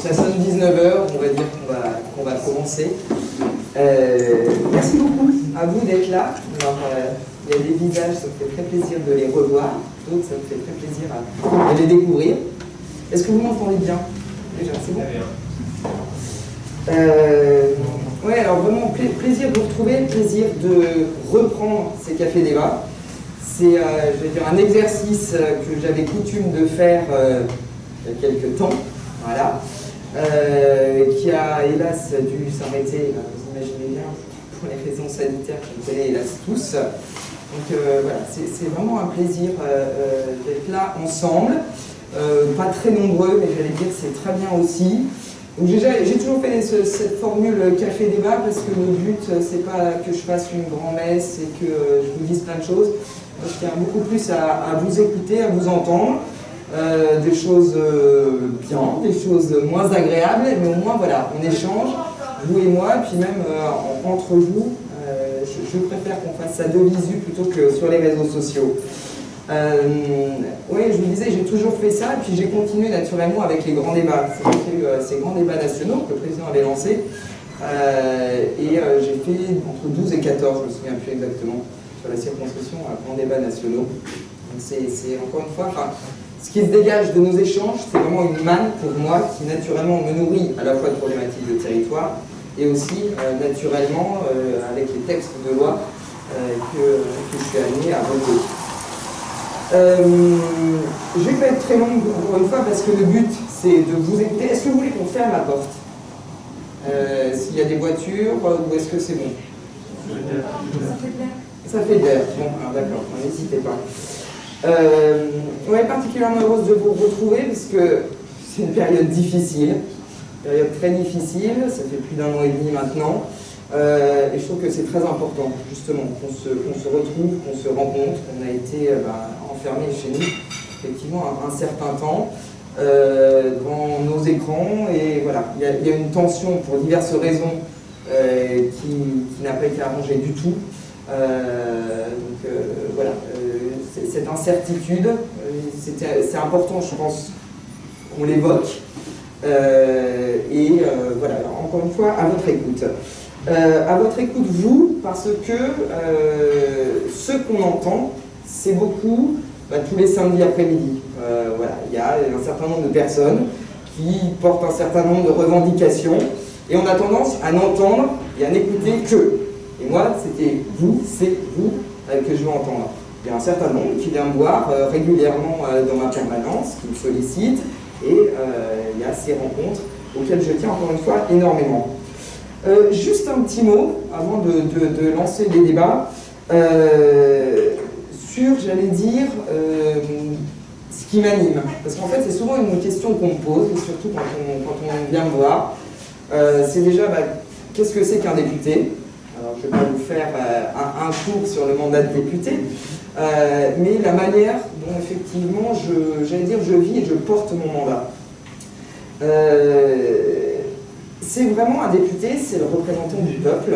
Ça sonne 19h, on va dire qu'on va commencer. Merci beaucoup à vous d'être là. Alors, il y a des visages, ça me fait très plaisir de les revoir. D'autres, ça me fait très plaisir de les découvrir. Est-ce que vous m'entendez bien? Déjà, c'est bon? Ouais, alors vraiment, plaisir de vous retrouver, plaisir de reprendre ces cafés débats. C'est, je vais dire, un exercice que j'avais coutume de faire il y a quelques temps, voilà, qui a hélas dû s'arrêter, vous imaginez bien, pour les raisons sanitaires qu'on connaît hélas tous. Donc voilà, c'est vraiment un plaisir d'être là ensemble, pas très nombreux, mais j'allais dire que c'est très bien aussi. Donc j'ai toujours fait cette formule café débat parce que le but c'est pas que je fasse une grand-messe et que je vous dise plein de choses. Je tiens beaucoup plus à vous écouter, à vous entendre, des choses bien, des choses moins agréables, mais au moins voilà, on échange, vous et moi, puis même entre vous, je préfère qu'on fasse ça de visu plutôt que sur les réseaux sociaux. Oui, je vous disais, j'ai toujours fait ça, puis j'ai continué naturellement avec les grands débats. C'est vrai qu'il y a eu ces grands débats nationaux que le président avait lancés, et j'ai fait entre 12 et 14, je me souviens plus exactement, sur la circonscription à grands débats nationaux. Donc c'est encore une fois, enfin, ce qui se dégage de nos échanges, c'est vraiment une manne pour moi qui naturellement me nourrit à la fois de problématiques de territoire et aussi naturellement avec les textes de loi que je suis amené à voter. Je ne vais pas être très longue encore une fois parce que le but c'est de vous écouter. Est-ce que vous voulez qu'on ferme la porte s'il y a des voitures ou est-ce que c'est bon? Ça fait de l'air. Bon, d'accord, n'hésitez pas. On est particulièrement heureuse de vous retrouver parce que c'est une période difficile, période très difficile, ça fait plus d'1 an et demi maintenant. Et je trouve que c'est très important, justement, qu'on se retrouve, qu'on se rencontre. On a été enfermés chez nous, effectivement, un certain temps, devant nos écrans. Et voilà, il y a une tension pour diverses raisons qui n'a pas été arrangée du tout. Voilà, cette incertitude, c'est important, je pense, qu'on l'évoque. Voilà, encore une fois, à votre écoute. À votre écoute, vous, parce que ce qu'on entend, c'est beaucoup tous les samedis après-midi. Voilà, il y a un certain nombre de personnes qui portent un certain nombre de revendications et on a tendance à n'entendre et à n'écouter que. Et moi, c'est vous que je veux entendre. Il y a un certain nombre qui vient me voir régulièrement dans ma permanence, qui me sollicite, et il y a ces rencontres auxquelles je tiens encore une fois énormément. Juste un petit mot avant de lancer les débats sur, j'allais dire, ce qui m'anime. Parce qu'en fait, c'est souvent une question qu'on me pose, surtout quand on vient me voir. C'est déjà, qu'est-ce que c'est qu'un député? Alors, je ne vais pas vous faire un cours sur le mandat de député, mais la manière dont, effectivement, j'allais dire, je vis et je porte mon mandat. C'est vraiment un député, c'est le représentant du peuple.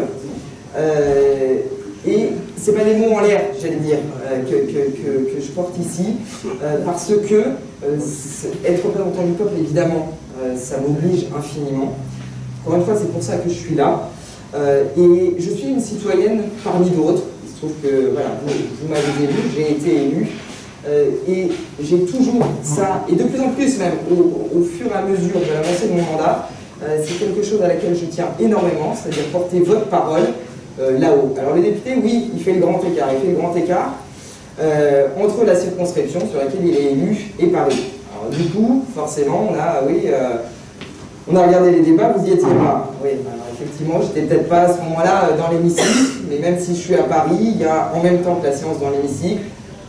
Et ce n'est pas des mots en l'air, j'allais dire, que je porte ici, parce que être représentant du peuple, évidemment, ça m'oblige infiniment. Encore une fois, c'est pour ça que je suis là. Et je suis une citoyenne parmi d'autres. Il se trouve que voilà, vous m'avez élu, j'ai été élu. Et j'ai toujours ça, et de plus en plus même, au fur et à mesure de l'avancée de mon mandat, c'est quelque chose à laquelle je tiens énormément, c'est-à-dire porter votre parole là-haut. Alors le député, oui, il fait le grand écart. Il fait le grand écart entre la circonscription sur laquelle il est élu et Paris. Alors du coup, forcément, on a regardé les débats, vous y étiez pas. Oui, alors, effectivement, j'étais peut-être pas à ce moment-là dans l'hémicycle, mais même si je suis à Paris, il y a en même temps que la séance dans l'hémicycle,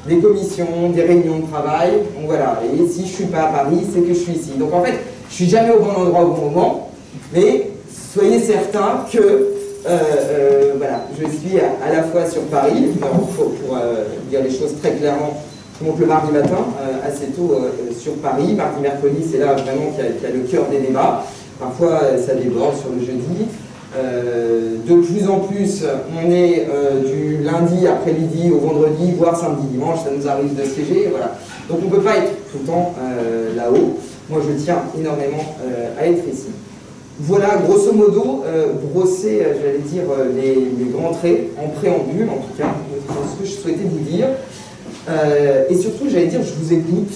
des commissions, des réunions de travail, donc voilà. Et si je suis pas à Paris, c'est que je suis ici. Donc en fait, je suis jamais au bon endroit au bon moment, mais soyez certains que voilà, je suis à la fois sur Paris, pour dire les choses très clairement, je monte le mardi matin, assez tôt sur Paris. Mardi, mercredi, c'est là vraiment qu'il y a le cœur des débats. Parfois, ça déborde sur le jeudi. De plus en plus, on est du lundi après-midi au vendredi, voire samedi, dimanche, ça nous arrive de siéger, voilà. Donc on ne peut pas être tout le temps là-haut. moi je tiens énormément à être ici. Voilà, grosso modo, brosser, j'allais dire, les grands traits, en préambule en tout cas, ce que je souhaitais vous dire. Et surtout, j'allais dire, je vous écoute.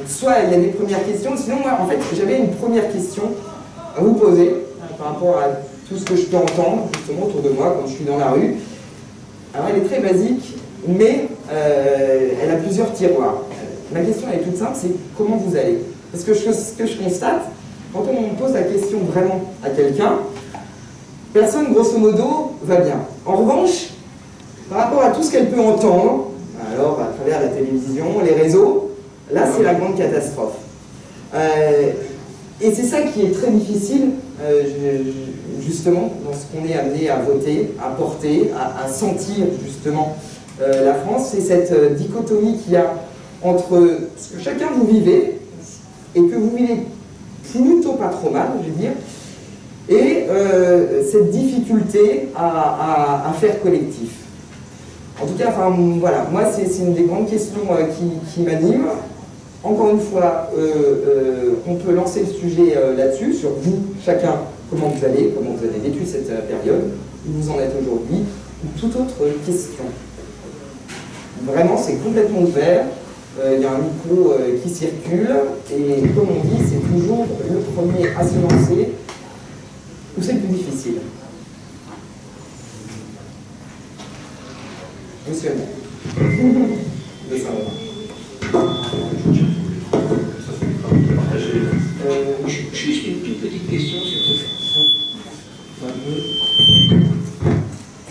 Soit il y a des premières questions, sinon moi, en fait, j'avais une première question à vous poser par rapport à tout ce que je peux entendre, justement, autour de moi, quand je suis dans la rue. Alors, elle est très basique, mais elle a plusieurs tiroirs. Ma question, elle est toute simple, c'est comment vous allez? Parce que ce que je constate, quand on pose la question vraiment à quelqu'un, personne, grosso modo, va bien. En revanche, par rapport à tout ce qu'elle peut entendre, alors à travers la télévision, les réseaux, là c'est la grande catastrophe. Et c'est ça qui est très difficile, justement, dans ce qu'on est amené à voter, à porter, à sentir justement la France, c'est cette dichotomie qu'il y a entre ce que chacun vous vivez, et que vous vivez plutôt pas trop mal, je vais dire, et cette difficulté à faire collectif. En tout cas, enfin, voilà, moi c'est une des grandes questions qui m'anime. Encore une fois, on peut lancer le sujet là-dessus, sur vous, chacun, comment vous avez vécu cette période, où vous en êtes aujourd'hui, ou toute autre question. Vraiment, c'est complètement ouvert, il y a un micro qui circule, et comme on dit, c'est toujours le premier à se lancer, ou c'est le plus difficile. Monsieur de Juste une toute petite question sur ce fameux.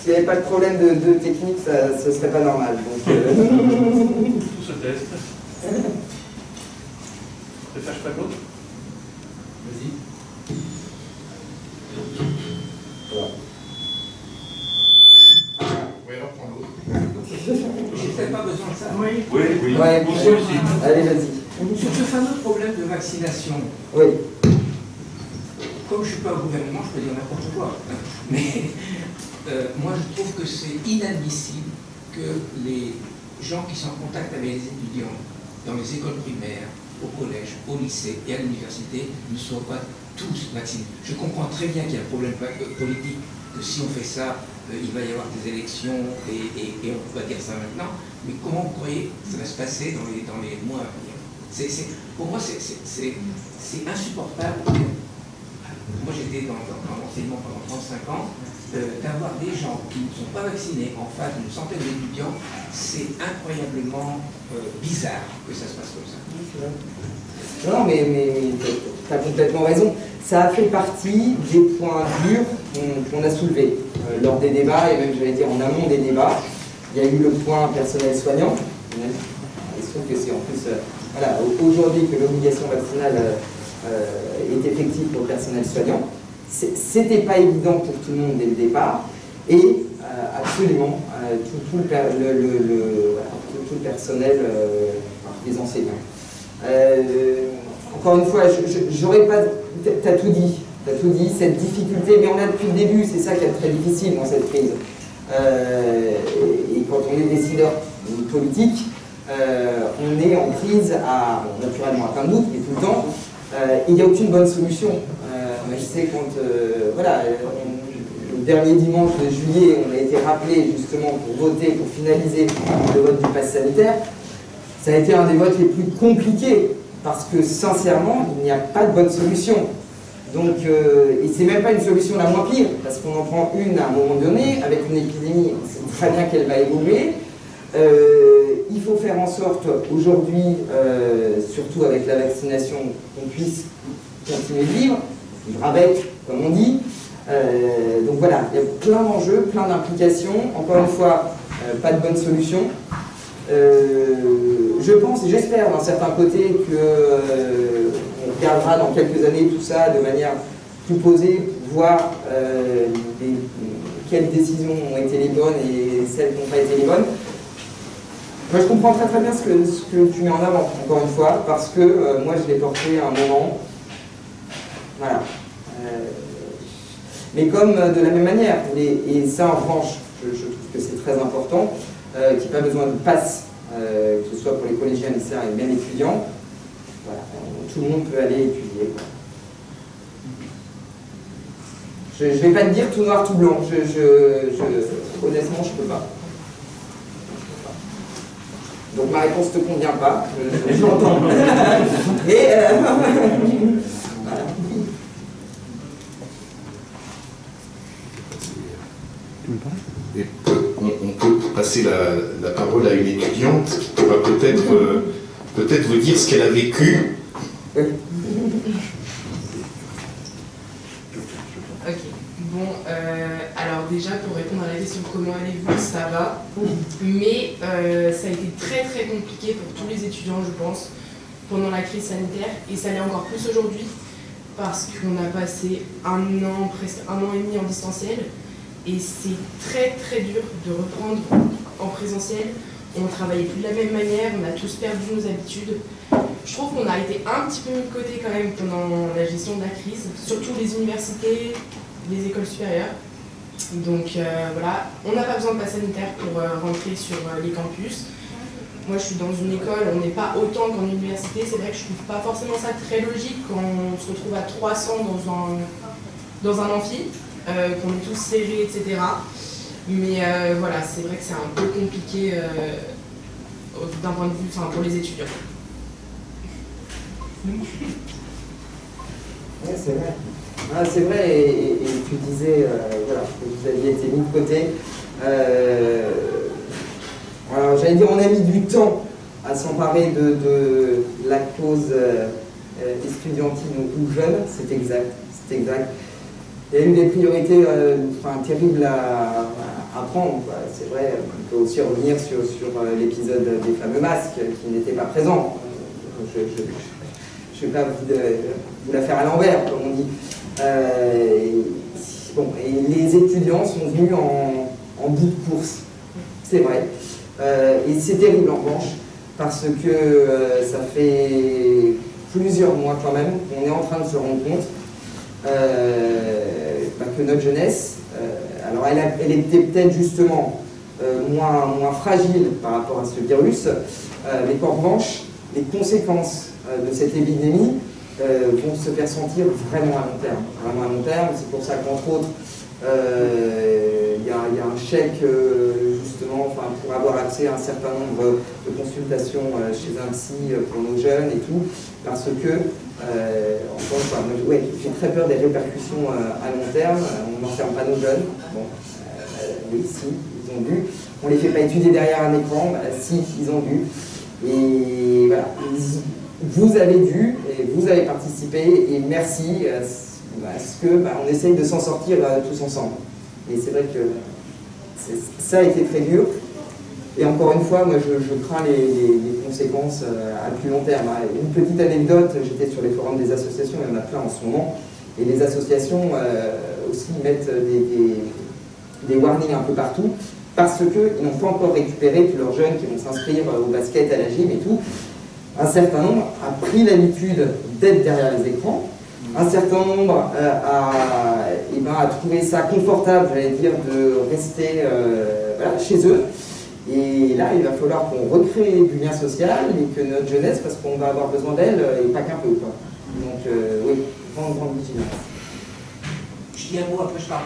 S'il n'y avait pas de problème de technique, ce ne serait pas normal. Donc, Tout se teste. Ne fâche pas l'autre. Vas-y. voilà. Oui, alors prends l'autre. J'ai peut-être pas besoin de ça. Oui. Ouais, Bonjour aussi. Allez, vas-y. Sur ce fameux problème de vaccination, Oui. comme je ne suis pas au gouvernement, je peux dire n'importe quoi. Mais moi, je trouve que c'est inadmissible que les gens qui sont en contact avec les étudiants dans les écoles primaires, au collège, au lycée et à l'université ne soient pas tous vaccinés. Je comprends très bien qu'il y a un problème politique, que si on fait ça, il va y avoir des élections et on va dire ça maintenant, mais comment vous croyez que ça va se passer dans les mois à venir? Pour moi, c'est insupportable. Moi, j'étais dans l'enseignement pendant 35 ans. D'avoir des gens qui ne sont pas vaccinés en face d'une centaine d'étudiants, c'est incroyablement bizarre que ça se passe comme ça. Non, mais tu as complètement raison. Ça a fait partie des points durs qu'on a soulevés lors des débats, et même, j'allais dire, en amont des débats. Il y a eu le point personnel soignant. Il se trouve que c'est en plus, voilà, aujourd'hui que l'obligation vaccinale est effective pour le personnel soignant. C'était pas évident pour tout le monde dès le départ, et absolument tout le personnel, les enseignants. Encore une fois, j'aurais pas. T'as tout dit, cette difficulté, mais on a depuis le début, c'est ça qui est très difficile dans cette crise. Et quand on est décideur politique, on est en crise naturellement à plein de doutes, et tout le temps. Il n'y a aucune bonne solution. Je sais quand, voilà, le dernier dimanche de juillet, on a été rappelé justement pour voter, pour finaliser le vote du pass sanitaire. Ça a été un des votes les plus compliqués, parce que sincèrement, il n'y a pas de bonne solution. Donc, et c'est même pas une solution la moins pire, parce qu'on en prend une à un moment donné, avec une épidémie, on sait très bien qu'elle va évoluer. Il faut faire en sorte, aujourd'hui, surtout avec la vaccination, qu'on puisse continuer de vivre avec, comme on dit. Donc voilà, il y a plein d'enjeux, plein d'implications. Encore une fois, pas de bonne solution. Je pense et j'espère d'un certain côté qu'on regardera dans quelques années tout ça de manière plus posée pour voir quelles décisions ont été les bonnes et celles qui n'ont pas été les bonnes. Moi, je comprends très bien ce que tu mets en avant, encore une fois, parce que moi, je l'ai porté à un moment. Voilà. Mais comme de la même manière, et ça en revanche, je trouve que c'est très important, qu'il n'y ait pas besoin de passe, que ce soit pour les collégiens, lycéens et même étudiants, voilà, tout le monde peut aller étudier, quoi. Je ne vais pas te dire tout noir, tout blanc. Honnêtement, je ne peux pas. Donc ma réponse ne te convient pas, je l'entends. Et voilà. Et on peut passer la parole à une étudiante qui pourra peut-être vous dire ce qu'elle a vécu. Ok, bon, alors déjà pour répondre à la question comment allez-vous, ça va, mais ça a été très très compliqué pour tous les étudiants je pense, pendant la crise sanitaire, et ça l'est encore plus aujourd'hui, parce qu'on a passé presque un an et demi en distanciel, et c'est très très dur de reprendre en présentiel. On ne travaillait plus de la même manière, on a tous perdu nos habitudes. Je trouve qu'on a été un petit peu mis de côté quand même pendant la gestion de la crise, surtout les universités, les écoles supérieures. Donc voilà, on n'a pas besoin de pass sanitaire pour rentrer sur les campus. Moi je suis dans une école, on n'est pas autant qu'en université, c'est vrai que je trouve pas forcément ça très logique quand on se retrouve à 300 dans un amphi, qu'on est tous serrés, etc. Mais voilà, c'est vrai que c'est un peu compliqué d'un point de vue, enfin pour les étudiants. Oui, c'est vrai. Ah, c'est vrai, et tu disais voilà, que vous aviez été mis de côté. Alors, j'allais dire, on a mis du temps à s'emparer de la cause estudiantine ou jeune, c'est exact, c'est exact. Il y a eu des priorités terribles à prendre. C'est vrai, on peut aussi revenir sur l'épisode des fameux masques qui n'étaient pas présents. Je ne vais pas vous la faire à l'envers, comme on dit. Et les étudiants sont venus en bout de course, c'est vrai. Et c'est terrible en revanche, parce que ça fait plusieurs mois quand même qu'on est en train de se rendre compte que notre jeunesse, alors elle était peut-être justement moins fragile par rapport à ce virus, mais qu'en revanche, les conséquences de cette épidémie vont se faire sentir vraiment à long terme. Vraiment à long terme, c'est pour ça qu'entre autres, il y a un chèque justement pour avoir accès à un certain nombre de consultations chez un psy pour nos jeunes et tout, parce que, encore une fois, j'ai très peur des répercussions à long terme. On n'enferme pas nos jeunes. Bon, oui, si, ils ont vu. On ne les fait pas étudier derrière un écran. Si, ils ont vu. Et voilà, vous avez dû et vous avez participé, et merci à ce que on essaye de s'en sortir tous ensemble. Et c'est vrai que ça a été très dur. Et encore une fois, moi je crains les conséquences à plus long terme. Une petite anecdote, j'étais sur les forums des associations, il y en a plein en ce moment, et les associations aussi mettent des warnings un peu partout, parce qu'ils n'ont pas encore récupéré tous leurs jeunes qui vont s'inscrire au basket, à la gym et tout. Un certain nombre a pris l'habitude d'être derrière les écrans. Un certain nombre a trouvé ça confortable, j'allais dire, de rester chez eux. Et là, il va falloir qu'on recrée du lien social et que notre jeunesse, parce qu'on va avoir besoin d'elle, et pas qu'un peu, quoi. Donc, oui, grande vigilance. Je dis un mot, après je parle.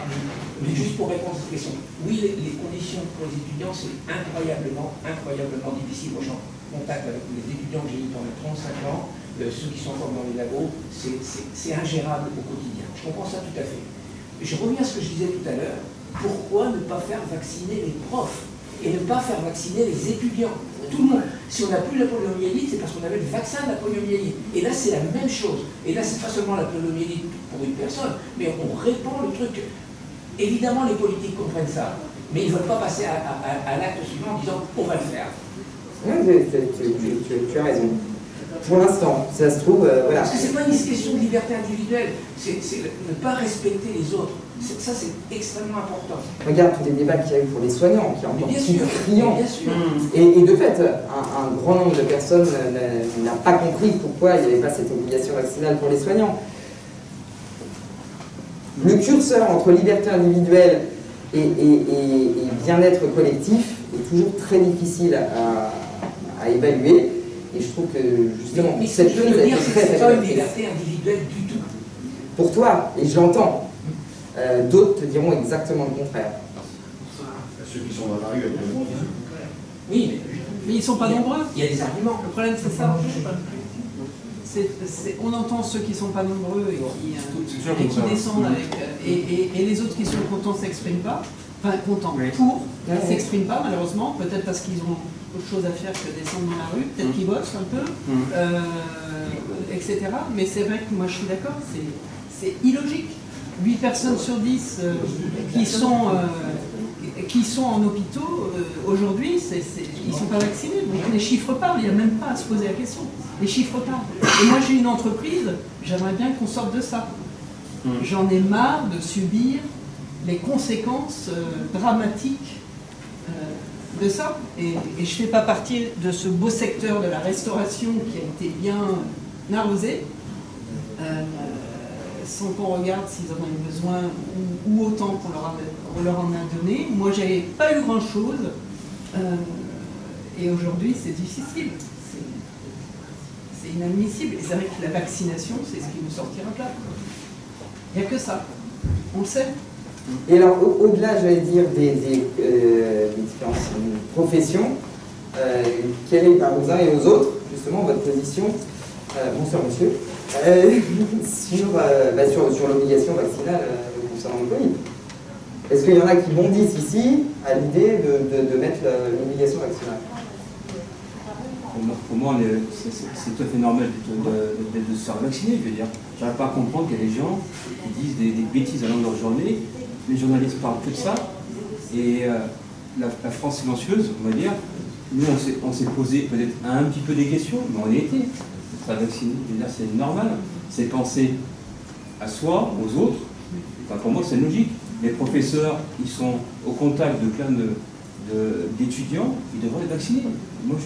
Mais juste pour répondre à cette question. Oui, les conditions pour les étudiants, c'est incroyablement difficile. Moi, je suis en contact avec les étudiants que j'ai eu pendant 35 ans, ceux qui sont encore dans les labos, c'est ingérable au quotidien. Je comprends ça tout à fait. Je reviens à ce que je disais tout à l'heure. Pourquoi ne pas faire vacciner les profs et ne pas faire vacciner les étudiants? Tout le monde. Si on n'a plus la poliomyélite, c'est parce qu'on avait le vaccin de la poliomyélite. Et là, c'est la même chose. Et là, c'est pas seulement la poliomyélite pour une personne, mais on répand le truc. Évidemment, les politiques comprennent ça, mais ils ne veulent pas passer à l'acte suivant en disant on va le faire. Oui, tu as raison. Pour l'instant, ça se trouve, voilà. Parce que c'est pas une question de liberté individuelle, c'est ne pas respecter les autres. Ça, c'est extrêmement important. Regarde tous les débats qu'il y a eu pour les soignants, qui est encore plus criant. Bien sûr. Et de fait, un grand nombre de personnes n'a pas compris pourquoi il n'y avait pas cette obligation vaccinale pour les soignants. Le curseur entre liberté individuelle et bien-être collectif est toujours très difficile à évaluer. Et je trouve que justement, mais cette ce que je chose veux a dire, été c'est que très c'est pas une révélatrice. liberté individuelle du tout. Pour toi, et je l'entends, d'autres te diront exactement le contraire. Ceux qui sont dans la rue actuellement. Oui, Mais ils ne sont pas nombreux. il y a des arguments. Le problème, c'est ça. On entend ceux qui ne sont pas nombreux et qui descendent avec. Et les autres qui sont contents ne s'expriment pas. Enfin, contents pour, ils ne s'expriment pas, malheureusement. Peut-être parce qu'ils ont autre chose à faire que descendre dans la rue. Peut-être qu'ils bossent un peu, etc. Mais c'est vrai que moi, je suis d'accord, c'est illogique. 8 personnes sur 10 qui sont en hôpitaux, aujourd'hui, ils ne sont pas vaccinés. Donc les chiffres parlent, il n'y a même pas à se poser la question. Les chiffres parlent. Et moi, j'ai une entreprise, j'aimerais bien qu'on sorte de ça. J'en ai marre de subir les conséquences dramatiques de ça. Et je ne fais pas partie de ce beau secteur de la restauration qui a été bien arrosé. Sans qu'on regarde s'ils en ont eu besoin ou autant qu'on leur en a donné. Moi, j'avais pas eu grand-chose. Et aujourd'hui, c'est difficile. C'est inadmissible. Et c'est vrai que la vaccination, c'est ce qui nous sortira de là. Il n'y a que ça. On le sait. Et alors, au-delà, j'allais dire, des différentes professions, quelle est aux uns et aux autres, justement, votre position, bonsoir monsieur, sur l'obligation vaccinale concernant le Covid? Est-ce qu'il y en a qui bondissent ici à l'idée de mettre l'obligation vaccinale? Pour moi, c'est tout à fait normal de se faire vacciner, je veux dire. J'arrive pas à comprendre qu'il y a des gens qui disent des bêtises à longueur de journée. Les journalistes parlent que de ça. Et la France silencieuse, on va dire, nous, on s'est posé peut-être un petit peu des questions, mais on y était. Se faire vacciner, je veux dire, c'est normal. C'est penser à soi, aux autres. Enfin, pour moi, c'est logique. Les professeurs, ils sont au contact de plein d'étudiants, ils devraient être vaccinés. Moi,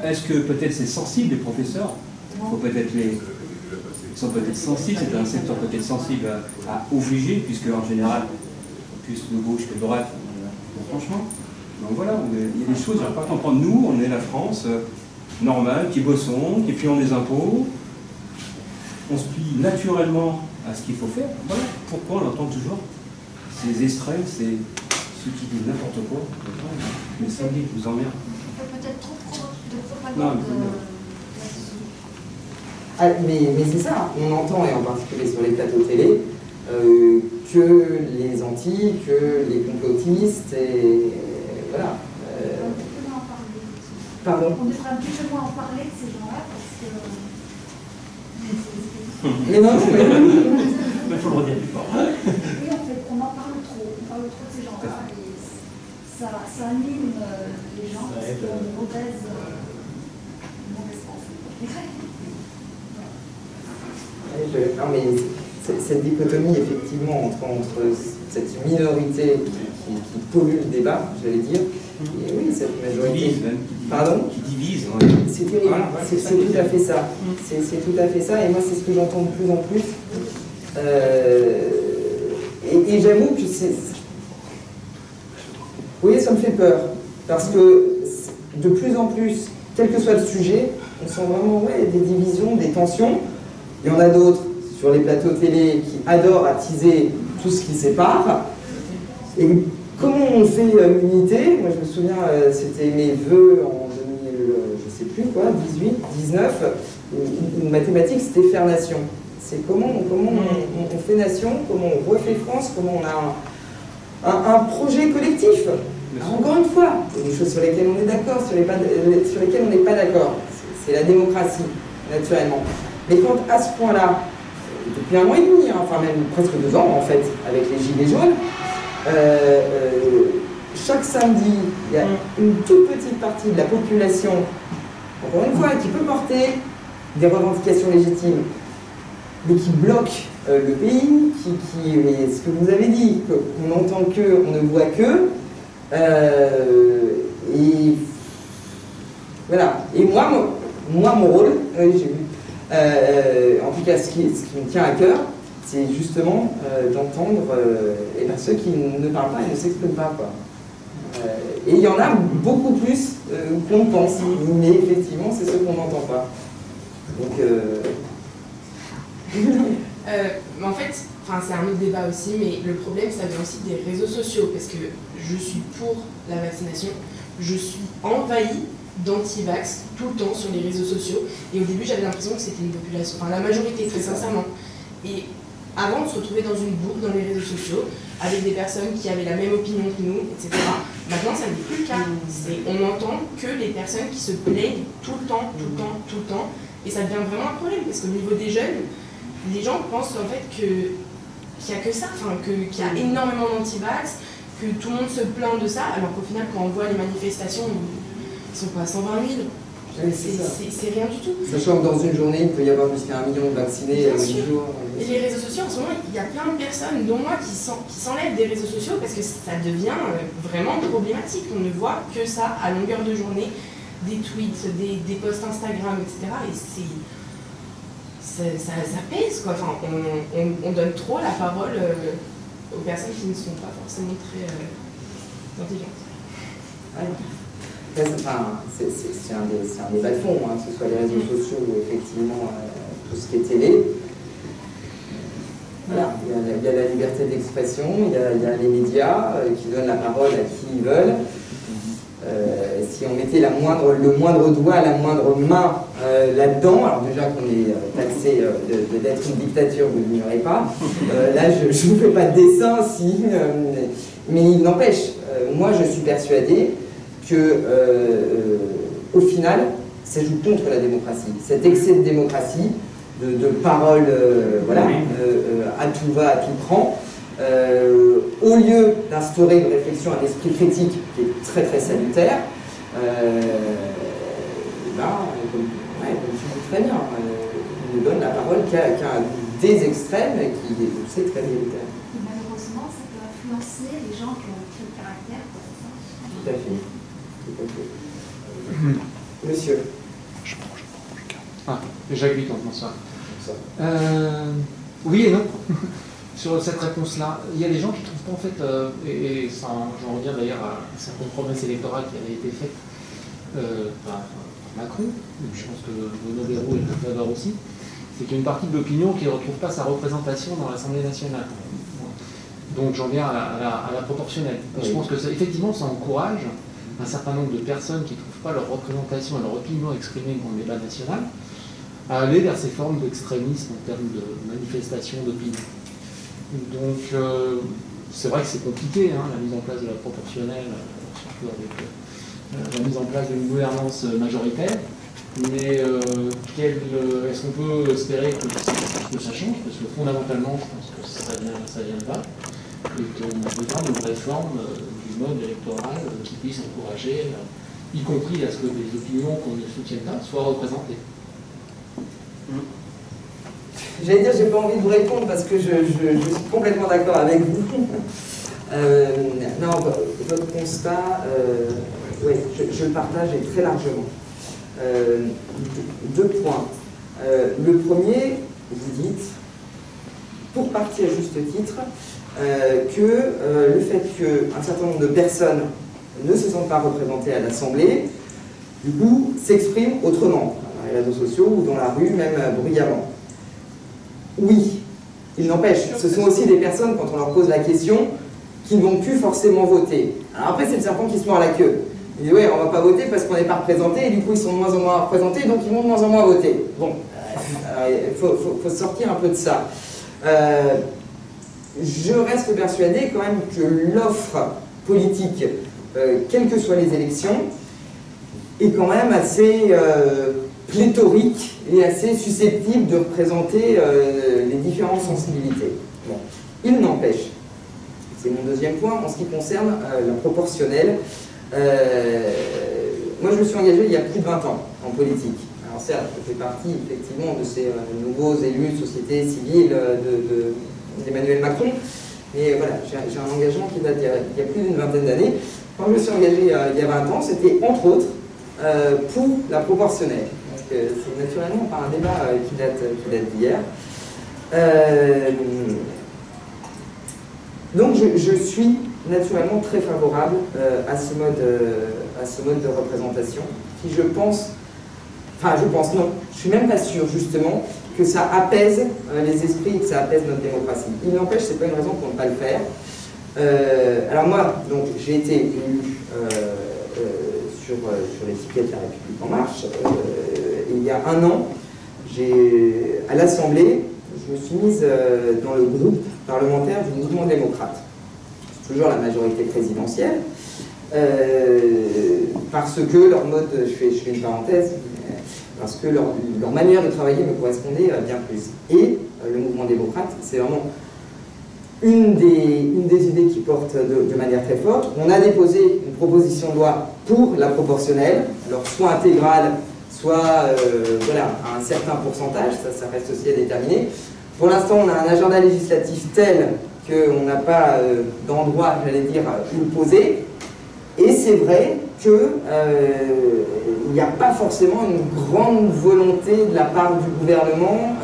est-ce que peut-être c'est sensible, les professeurs? Il faut peut-être ils sont peut-être sensibles, c'est un secteur peut-être sensible à obliger, puisque en général, plus de gauche que de droite, franchement. Donc voilà, il y a des choses à ne pas comprendre. Nous, on est la France normale, qui bossons, qui payons des impôts, on se plie naturellement à ce qu'il faut faire. Voilà pourquoi on entend toujours ces extrêmes, c'est ceux qui disent n'importe quoi. Mais ça dit, je vous emmerde. Peut-être trop de propagande. Non, mais c'est ça, on entend, et en particulier sur les plateaux télé, que les anti, que les complotistes, et voilà. On devrait en parler. Pardon? On devrait un petit peu moins en parler de ces gens-là parce que. Mais non, Mais il faut le redire plus fort. Oui, en fait, on en parle trop. On parle trop de ces gens-là et ça anime les gens parce qu'ils ont une mauvaise pensée. Non, mais cette dichotomie, effectivement, entre cette minorité qui pollue le débat, j'allais dire, et oui, cette majorité. Pardon? Qui divise. C'est terrible, c'est tout à fait ça. C'est tout à fait ça, et moi, c'est ce que j'entends de plus en plus. Et j'avoue que c'est. Vous voyez, ça me fait peur, parce que de plus en plus, quel que soit le sujet, on sent vraiment des divisions, des tensions. Il y en a d'autres sur les plateaux télé qui adorent attiser tout ce qui sépare. Et comment on fait l'unité? Moi je me souviens, c'était mes vœux en 2000, je sais plus quoi, 18, 19, où mathématiques c'était faire nation. C'est comment on fait nation, comment on refait France, comment on a un projet collectif. Alors, encore une fois, il y a des choses sur lesquelles on est d'accord, sur lesquelles on n'est pas d'accord. C'est la démocratie, naturellement. Mais quand à ce point-là, depuis 1 an et demi, enfin même presque 2 ans en fait, avec les Gilets jaunes, chaque samedi, il y a une toute petite partie de la population, encore une fois, qui peut porter des revendications légitimes, mais qui bloque le pays, mais ce que vous avez dit, qu'on n'entend que, on ne voit que, et voilà. Et moi mon rôle, j'ai vu. En tout cas, ce qui me tient à cœur, c'est justement d'entendre ceux qui ne parlent pas et ne s'expriment pas. Et il y en a beaucoup plus qu'on pense, mais effectivement, c'est ce qu'on n'entend pas. Donc, en fait, c'est un autre débat aussi, mais le problème, ça vient aussi des réseaux sociaux, parce que je suis pour la vaccination, je suis envahie d'anti-vax tout le temps sur les réseaux sociaux, et au début, j'avais l'impression que c'était une population, la majorité, très sincèrement. Et avant, on se retrouvait dans une boucle dans les réseaux sociaux, avec des personnes qui avaient la même opinion que nous, etc. Maintenant, ça n'est plus le cas. On n'entend que les personnes qui se plaignent tout le temps, et ça devient vraiment un problème, parce qu'au niveau des jeunes, les gens pensent en fait qu'il n'y a que ça, qu'il y a énormément d'anti-vax, que tout le monde se plaint de ça, alors qu'au final, quand on voit les manifestations, ils sont pas à 120 000. C'est rien du tout. Sachant que dans une journée, il peut y avoir jusqu'à 1 million de vaccinés au jour. Et les réseaux sociaux, en ce moment, il y a plein de personnes, dont moi, qui s'enlèvent des réseaux sociaux parce que ça devient vraiment problématique. On ne voit que ça à longueur de journée, des tweets, des posts Instagram, etc. Et ça pèse, quoi. On donne trop la parole aux personnes qui ne sont pas forcément très intelligentes. C'est un débat de fond, que ce soit les réseaux sociaux ou effectivement tout ce qui est télé. Voilà, il y a la liberté d'expression, il y a les médias qui donnent la parole à qui ils veulent. Si on mettait le moindre doigt, la moindre main là-dedans, alors déjà qu'on est taxé d'être une dictature, vous ne l'ignorez pas. Là, je ne vous fais pas de dessin, mais il n'empêche, moi je suis persuadé que, au final, ça joue contre la démocratie. Cet excès de démocratie, de paroles à tout va, à tout cran, au lieu d'instaurer une réflexion, un esprit critique qui est très très salutaire, comme tu dis très bien, il nous donne la parole qu'à des extrêmes et qui c'est très délétère. Malheureusement, ça peut influencer les gens qui ont le caractère. Tout à fait. Monsieur. Jacques Vuitton, bonsoir. Oui et non. Sur cette réponse-là, il y a des gens qui ne trouvent pas en fait, et j'en reviens d'ailleurs à certaines promesses électorales qui avaient été faites par Macron, je pense que Bruno Bayrou est un faveur aussi, c'est qu'il y a une partie de l'opinion qui ne retrouve pas sa représentation dans l'Assemblée nationale. Donc j'en viens à la proportionnelle. Je pense que effectivement ça encourage un certain nombre de personnes qui ne trouvent pas leur représentation et leur opinion exprimée dans le débat national à aller vers ces formes d'extrémisme en termes de manifestation d'opinion. Donc c'est vrai que c'est compliqué, la mise en place de la proportionnelle, surtout avec la mise en place d'une gouvernance majoritaire, mais est-ce qu'on peut espérer que ça change? Parce que fondamentalement, je pense que ça vient de là, et qu'on a besoin d'une réforme du mode électoral qui puisse encourager, y compris à ce que des opinions qu'on ne soutienne pas soient représentées. J'allais dire, j'ai pas envie de vous répondre parce que je suis complètement d'accord avec vous. Non, votre constat, oui, je le partage et très largement. Deux points. Le premier, vous dites, pour partie à juste titre, que le fait qu'un certain nombre de personnes ne se sentent pas représentées à l'Assemblée, du coup, s'expriment autrement, dans les réseaux sociaux ou dans la rue, même bruyamment. Oui, il n'empêche, ce sont aussi des personnes, quand on leur pose la question, qui ne vont plus forcément voter. Alors après, c'est le serpent qui se mord la queue. Il dit, ouais, on ne va pas voter parce qu'on n'est pas représenté, et du coup, ils sont de moins en moins représentés, donc ils vont de moins en moins voter. Bon, il faut sortir un peu de ça. Je reste persuadé quand même que l'offre politique, quelles que soient les élections, est quand même assez pléthorique et assez susceptible de représenter les différentes sensibilités. Bon. Il n'empêche, c'est mon deuxième point, en ce qui concerne la proportionnelle. Moi, je me suis engagé il y a plus de 20 ans en politique. Alors certes, je fais partie effectivement de ces nouveaux élus de société civile d'Emmanuel Macron, mais voilà, j'ai un engagement qui date il y a plus d'une vingtaine d'années. Quand je me suis engagé il y a 20 ans, c'était entre autres pour la proportionnelle. C'est naturellement pas un débat qui date d'hier. Donc je suis naturellement très favorable à ce mode de représentation, qui je pense non, je suis même pas sûr justement que ça apaise les esprits et que ça apaise notre démocratie. Il n'empêche, c'est pas une raison pour ne pas le faire. Alors moi, donc j'ai été élu sur l'étiquette La République En Marche, et il y a un an, à l'Assemblée, je me suis mise dans le groupe parlementaire du Mouvement démocrate. C'est toujours la majorité présidentielle, parce que leur mode, je fais une parenthèse, parce que leur manière de travailler me correspondait bien plus. Et le Mouvement démocrate, c'est vraiment une des idées qui porte de manière très forte. On a déposé une proposition de loi pour la proportionnelle, alors soit intégrale, soit voilà, à un certain pourcentage, ça reste aussi à déterminer. Pour l'instant, on a un agenda législatif tel qu'on n'a pas d'endroit, j'allais dire, où le poser. Et c'est vrai qu'il n'y a pas forcément une grande volonté de la part du gouvernement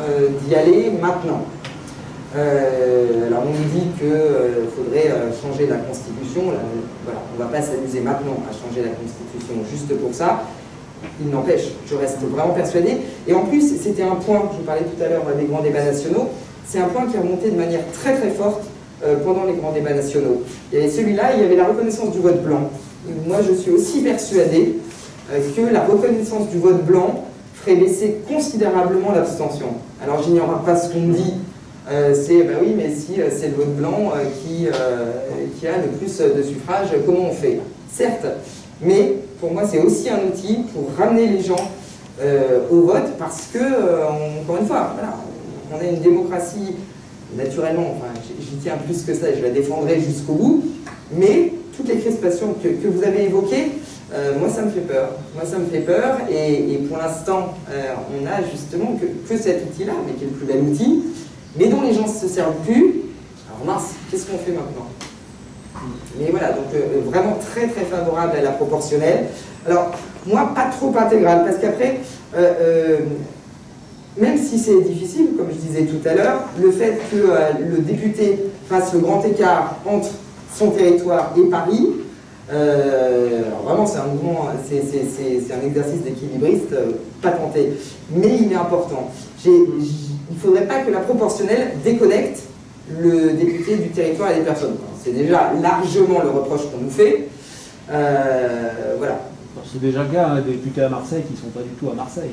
d'y aller maintenant. Alors on nous dit qu'il faudrait changer la Constitution. Là, voilà, on ne va pas s'amuser maintenant à changer la Constitution juste pour ça. Il n'empêche, je reste vraiment persuadé. Et en plus, c'était un point, je vous parlais tout à l'heure des grands débats nationaux, c'est un point qui est remonté de manière très très forte pendant les grands débats nationaux. Il y avait celui-là, il y avait la reconnaissance du vote blanc. Et moi, je suis aussi persuadé que la reconnaissance du vote blanc ferait baisser considérablement l'abstention. Alors, j'ignore pas ce qu'on me dit. C'est, ben oui, mais si c'est le vote blanc qui a le plus de suffrages, comment on fait? Certes, mais pour moi, c'est aussi un outil pour ramener les gens au vote, parce que, encore une fois, voilà, on a une démocratie, naturellement, enfin, j'y tiens plus que ça, je la défendrai jusqu'au bout, mais toutes les crispations que vous avez évoquées, moi ça me fait peur. Moi ça me fait peur, et pour l'instant, on a justement que cet outil-là, mais qui est le plus bel outil, mais dont les gens ne se servent plus. Alors mince, qu'est-ce qu'on fait maintenant? Mais voilà, donc vraiment très très favorable à la proportionnelle. Alors, moi, pas trop intégrale, parce qu'après, même si c'est difficile, comme je disais tout à l'heure, le fait que le député fasse le grand écart entre son territoire et Paris, alors vraiment c'est un mouvement, c'est un exercice d'équilibriste pas tenté, mais il est important. Il ne faudrait pas que la proportionnelle déconnecte le député du territoire et des personnes. C'est déjà largement le reproche qu'on nous fait. Voilà. C'est déjà le cas, des députés à Marseille qui ne sont pas du tout à Marseille.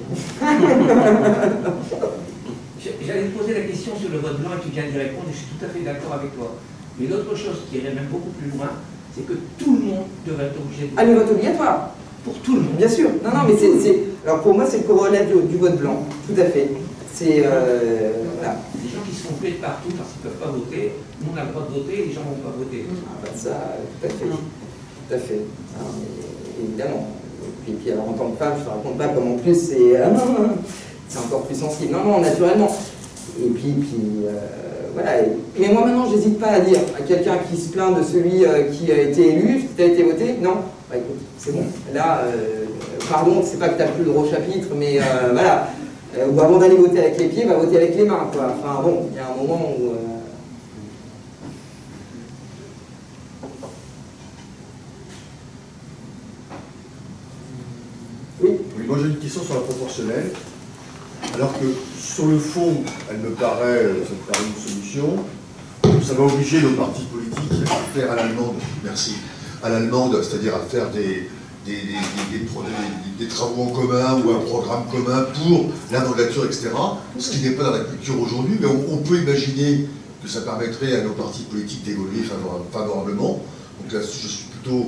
J'allais te poser la question sur le vote blanc et tu viens d'y répondre et je suis tout à fait d'accord avec toi. Mais l'autre chose qui irait même beaucoup plus loin, c'est que tout le monde devrait être obligé de voter. Ah, le vote obligatoire? Pour tout le monde. Bien sûr. Non, non, mais alors pour moi, c'est le corollaire du vote blanc. Tout à fait. C'est... voilà. Les gens qui se font tuer de partout parce qu'ils ne peuvent pas voter, nous on a le droit de voter et les gens ne vont pas voter. Ah, ben ça, tout à fait. Tout à fait. Ah, mais, évidemment. Et puis alors en tant que femme, je ne te raconte pas comme en plus c'est encore plus sensible. Non, non, naturellement. Et puis voilà. Mais moi maintenant, j'hésite pas à dire à quelqu'un qui se plaint de celui qui a été élu, tu as été voté, non, bah écoute, c'est bon. Là, pardon, c'est pas que tu n'as plus le gros chapitre, mais voilà. Ou avant d'aller voter avec les pieds, va voter avec les mains, quoi. Enfin bon, il y a un moment où... Oui, moi j'ai une question sur la proportionnelle. Alors que sur le fond, ça me paraît une solution. Ça va obliger nos partis politiques à faire à l'allemande, merci, à l'allemande, c'est-à-dire à faire des travaux en commun ou un programme commun pour l'agriculture, etc. Ce qui n'est pas dans la culture aujourd'hui, mais on peut imaginer que ça permettrait à nos partis politiques d'évoluer favorablement. Donc là, je suis plutôt,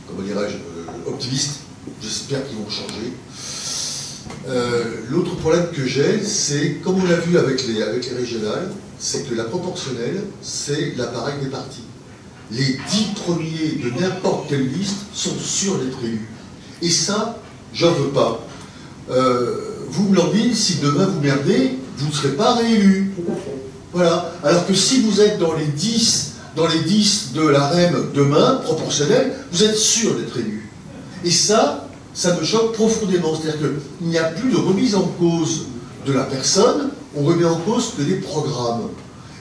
comment dirais-je, optimiste. J'espère qu'ils vont changer. L'autre problème que j'ai, c'est, comme on l'a vu avec les régionales, c'est que la proportionnelle, c'est l'appareil des partis. Les 10 premiers de n'importe quelle liste sont sûrs d'être élus. Et ça, j'en veux pas. Vous me l'en dites, si demain vous merdez, vous ne serez pas réélu. Voilà. Alors que si vous êtes dans les 10 de la REM demain, proportionnelle, vous êtes sûr d'être élu. Et ça me choque profondément. C'est-à-dire qu'il n'y a plus de remise en cause de la personne, on remet en cause que les programmes.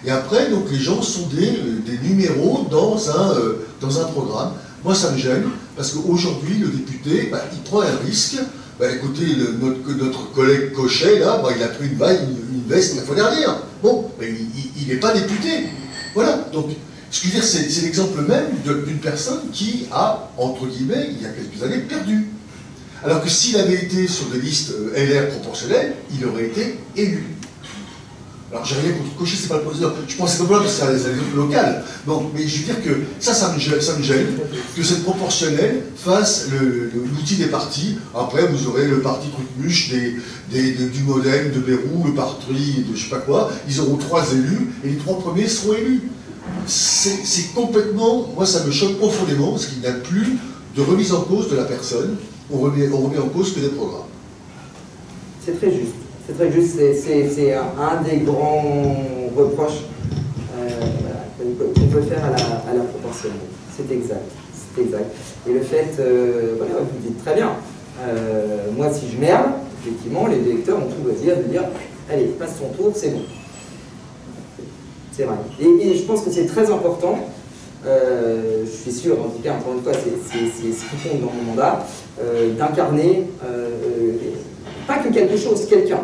Et après, donc, les gens sont des numéros dans un programme. Moi, ça me gêne, parce qu'aujourd'hui, le député, il prend un risque. Écoutez, notre collègue Cochet, là, il a pris une veste la fois dernière. Bon, il n'est pas député. Voilà. Donc, ce que je veux dire, c'est l'exemple même d'une personne qui a, entre guillemets, il y a quelques années, perdu. Alors que s'il avait été sur des listes LR proportionnelles, il aurait été élu. Alors j'ai rien contre Cochet, c'est pas le président. Je pense que c'est pas parce que c'est à l'élection locale. Bon, mais je veux dire que ça me gêne, que cette proportionnelle fasse l'outil des partis. Après, vous aurez le parti Trucmuche du Modem, de Bérou, le parti de je sais pas quoi. Ils auront 3 élus et les 3 premiers seront élus. C'est complètement, moi ça me choque profondément parce qu'il n'y a plus de remise en cause de la personne. On remet en cause que des programmes. C'est très juste. C'est très juste, c'est un des grands reproches qu'on peut faire à la proportionnelle. C'est exact, c'est exact. Et le fait, voilà, vous dites très bien, moi si je merde, effectivement, les électeurs ont tout loisir de dire, allez, passe ton tour, c'est bon. C'est vrai. Et je pense que c'est très important, je suis sûr, en tout cas, encore une fois, c'est ce qui compte dans mon mandat, d'incarner pas que quelque chose, quelqu'un.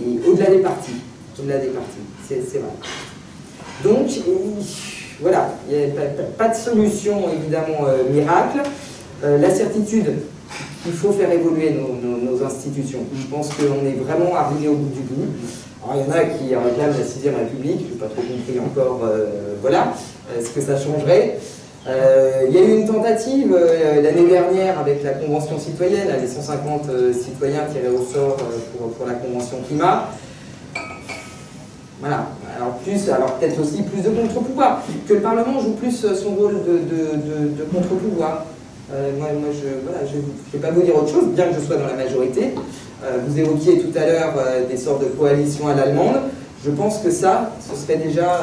Et au-delà des partis. Au-delà des partis, c'est vrai. Donc, voilà, il n'y a pas de solution, évidemment, miracle. La certitude qu'il faut faire évoluer nos institutions. Je pense qu'on est vraiment arrivé au bout du bout. Alors, il y en a qui réclament la 6ème République, je n'ai pas trop compris encore, voilà, ce que ça changerait. Il y a eu une tentative l'année dernière avec la Convention citoyenne, les 150 citoyens tirés au sort pour la Convention climat. Voilà, alors peut-être aussi plus de contre-pouvoir, que le Parlement joue plus son rôle de contre-pouvoir. Moi je ne vais pas vous dire autre chose, bien que je sois dans la majorité. Vous évoquiez tout à l'heure des sortes de coalitions à l'allemande. Je pense que ça, ce serait déjà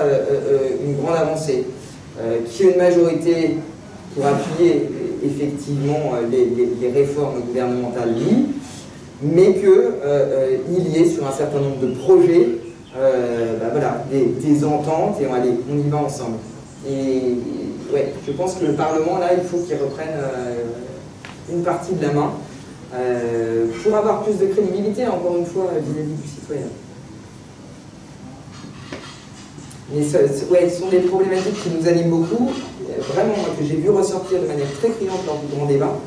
une grande avancée. Qu'il y ait une majorité pour appuyer effectivement les réformes gouvernementales, oui, mais qu'il y ait sur un certain nombre de projets voilà, des ententes et allez, on y va ensemble. Et ouais, je pense que le Parlement, là, il faut qu'il reprenne une partie de la main pour avoir plus de crédibilité, encore une fois, vis-à-vis du citoyen. Mais ouais, ce sont des problématiques qui nous animent beaucoup, vraiment, moi, que j'ai vu ressortir de manière très criante lors du grand débat.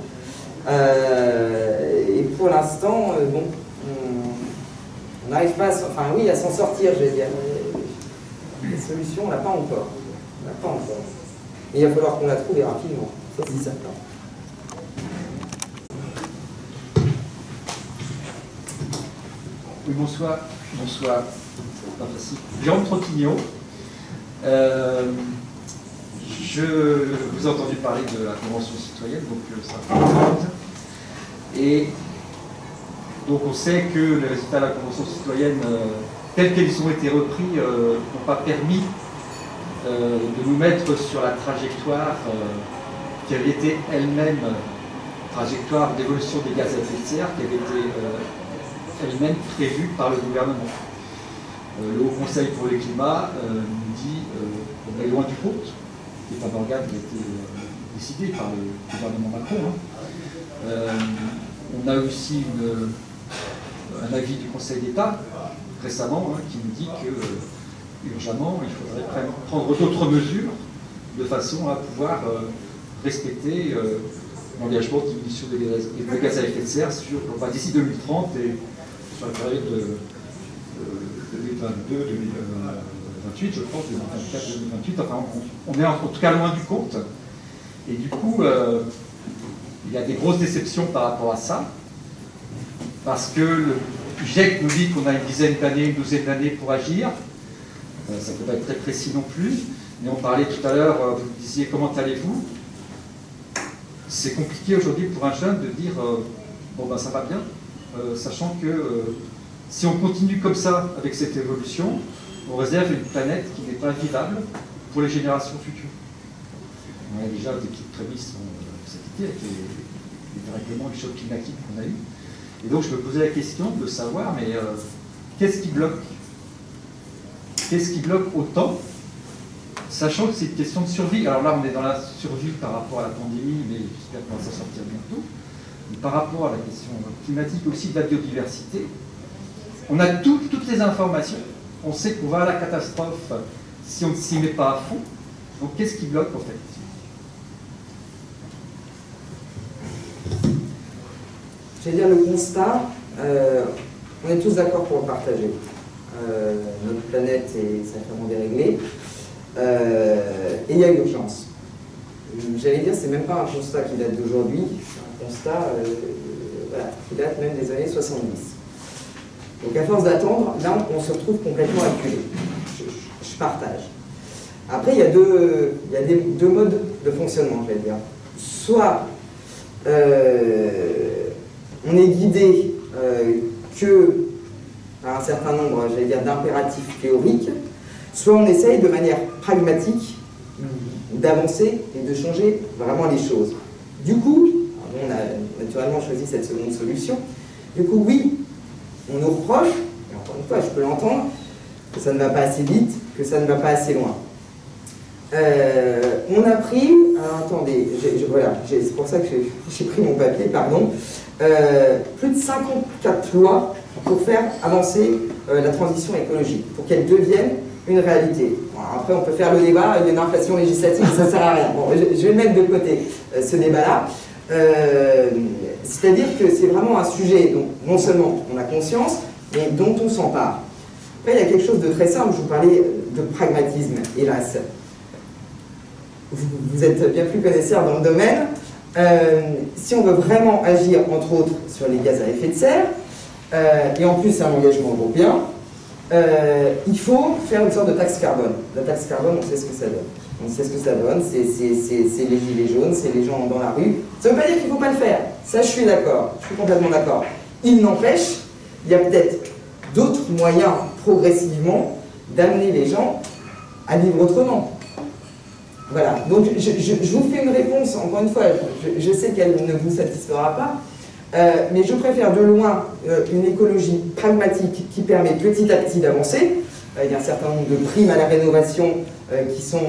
Et pour l'instant, bon, on n'arrive pas à s'en sortir, je vais dire. La solution, on l'a pas encore. On l'a pas encore. Et il va falloir qu'on la trouve rapidement, ça c'est certain. Oui, bonsoir. Bonsoir. Pas facile. Jérôme Trottignon. Je vous ai entendu parler de la Convention citoyenne, donc ça fait et donc on sait que les résultats de la Convention citoyenne, tels qu'ils ont été repris, n'ont pas permis de nous mettre sur la trajectoire qui avait été elle-même trajectoire d'évolution des gaz à effet de serre, qui avait été elle-même prévue par le gouvernement. Le Haut Conseil pour le climat nous dit qu'on est loin du compte. L'état d'organe qui a été décidé par le gouvernement Macron. On a aussi un avis du Conseil d'État récemment qui nous dit que urgemment il faudrait prendre d'autres mesures de façon à pouvoir respecter l'engagement de diminution des gaz à effet de serre d'ici 2030 et sur la période de 2022, 2028, je pense, 2024, 2028, enfin on est en tout cas loin du compte. Et du coup, il y a des grosses déceptions par rapport à ça, parce que le GIEC nous dit qu'on a une dizaine d'années, une douzaine d'années pour agir. Ça ne peut pas être très précis non plus, mais on parlait tout à l'heure, vous me disiez comment allez-vous. C'est compliqué aujourd'hui pour un jeune de dire bon ben ça va bien, sachant que si on continue comme ça avec cette évolution, on réserve une planète qui n'est pas vivable pour les générations futures. On a déjà des petites prémices cet été avec les dérèglements, les chocs climatiques qu'on a eus. Et donc je me posais la question de savoir, mais qu'est-ce qui bloque? Qu'est-ce qui bloque autant, sachant que c'est une question de survie. Alors là, on est dans la survie par rapport à la pandémie, mais j'espère qu'on va s'en sortir bientôt. Mais par rapport à la question climatique aussi de la biodiversité, on a toutes les informations. On sait qu'on va à la catastrophe si on ne s'y met pas à fond. Donc qu'est-ce qui bloque en fait? Je vais dire le constat, on est tous d'accord pour le partager. Notre planète est sacrément déréglée et il y a urgence. J'allais dire, c'est même pas un constat qui date d'aujourd'hui, c'est un constat voilà, qui date même des années 70. Donc à force d'attendre, là on se retrouve complètement acculé. Je partage. Après, il y a deux modes de fonctionnement, je vais dire. Soit on est guidé que par un certain nombre, j'allais dire, d'impératifs théoriques, soit on essaye de manière pragmatique d'avancer et de changer vraiment les choses. Du coup, on a naturellement choisi cette seconde solution. Du coup, oui, on nous reproche, et encore une fois, je peux l'entendre, que ça ne va pas assez vite, que ça ne va pas assez loin. On a pris, alors attendez, voilà, c'est pour ça que j'ai pris mon papier, pardon, plus de 54 lois pour faire avancer la transition écologique, pour qu'elle devienne une réalité. Bon, après, on peut faire le débat, il y a une inflation législative, ça ne sert à rien. Bon, je vais mettre de côté ce débat-là. C'est-à-dire que c'est vraiment un sujet dont non seulement on a conscience, mais dont on s'empare. Après, il y a quelque chose de très simple, je vous parlais de pragmatisme, hélas. Vous êtes bien plus connaisseurs dans le domaine. Si on veut vraiment agir, entre autres, sur les gaz à effet de serre, et en plus c'est un engagement européen, il faut faire une sorte de taxe carbone. La taxe carbone, on sait ce que ça donne. On sait ce que ça donne, c'est les gilets jaunes, c'est les gens dans la rue. Ça ne veut pas dire qu'il ne faut pas le faire. Ça, je suis d'accord, je suis complètement d'accord. Il n'empêche, il y a peut-être d'autres moyens, progressivement, d'amener les gens à vivre autrement. Voilà, donc je vous fais une réponse, encore une fois, je sais qu'elle ne vous satisfera pas, mais je préfère de loin une écologie pragmatique qui permet petit à petit d'avancer. Il y a un certain nombre de primes à la rénovation qui sont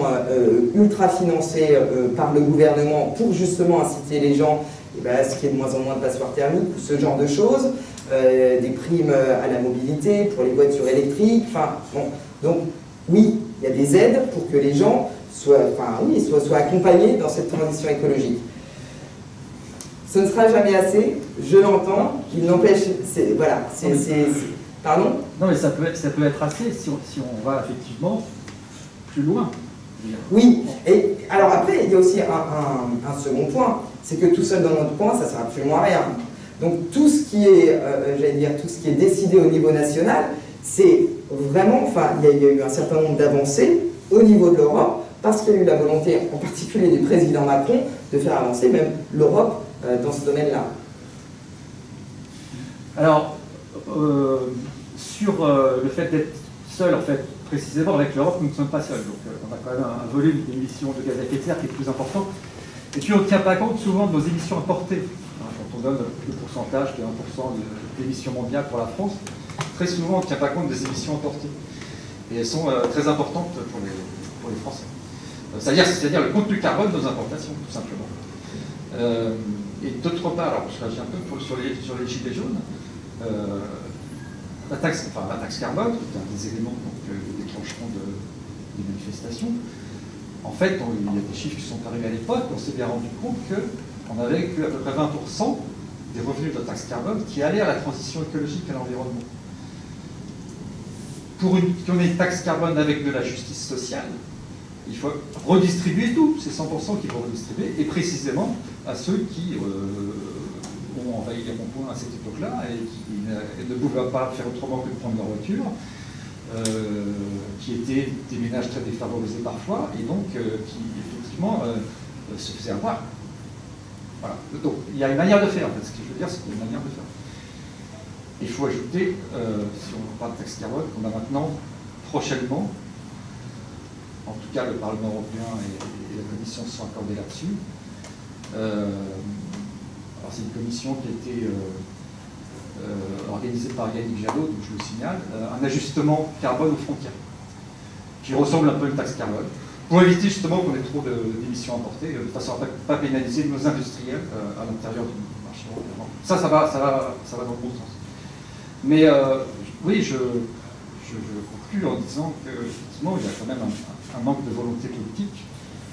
ultra financées par le gouvernement pour justement inciter les gens à ce qu'il y ait de moins en moins de passoires thermiques, ce genre de choses, des primes à la mobilité pour les voitures électriques, enfin bon, donc oui, il y a des aides pour que les gens soient accompagnés dans cette transition écologique. Ce ne sera jamais assez, je l'entends, il n'empêche, voilà, pardon? Non, mais ça peut être assez si on va effectivement plus loin. Oui, et alors après, il y a aussi un second point, c'est que tout seul dans notre coin, ça ne sert absolument à rien. Donc tout ce qui est, j'allais dire, tout ce qui est décidé au niveau national, c'est vraiment, enfin, il y a eu un certain nombre d'avancées au niveau de l'Europe, parce qu'il y a eu la volonté, en particulier du président Macron, de faire avancer même l'Europe dans ce domaine-là. Alors, sur le fait d'être seul, en fait, précisément avec l'Europe, nous ne sommes pas seuls. Donc, on a quand même un volume d'émissions de gaz à effet de serre qui est plus important. Et puis, on ne tient pas compte souvent de nos émissions importées. Quand on donne le pourcentage de 1% d'émissions mondiales pour la France, très souvent, on ne tient pas compte des émissions importées. Et elles sont très importantes pour les Français. C'est-à-dire le contenu carbone de nos importations, tout simplement. Et d'autre part, alors je réagis un peu sur les gilets jaunes, la taxe carbone, qui est un des éléments de déclenchement des manifestations, en fait, il y a des chiffres qui sont arrivés à l'époque, on s'est bien rendu compte qu'on avait à peu près 20% des revenus de la taxe carbone qui allaient à la transition écologique et à l'environnement. Pour qu'on ait une taxe carbone avec de la justice sociale, il faut redistribuer tout, c'est 100% qu'il faut redistribuer, et précisément à ceux qui ont envahi les ronds-points à cette époque-là et qui ne pouvaient pas faire autrement que de prendre leur voiture, qui étaient des ménages très défavorisés parfois, et donc qui effectivement se faisaient avoir. Voilà. Donc il y a une manière de faire, en fait. Ce que je veux dire, c'est qu'il y a une manière de faire. Il faut ajouter, si on parle de taxe carbone, qu'on a maintenant, prochainement, en tout cas le Parlement européen et la Commission se sont accordés là-dessus. Alors c'est une commission qui a été organisée par Yannick Jadot, donc je le signale, un ajustement carbone aux frontières. qui ressemble un peu à une taxe carbone, pour éviter justement qu'on ait trop d'émissions importées, de façon à ne pas pénaliser nos industriels à l'intérieur du marché européen. Ça va dans le bon sens. Mais oui, je conclue en disant qu'effectivement, il y a quand même un manque de volonté politique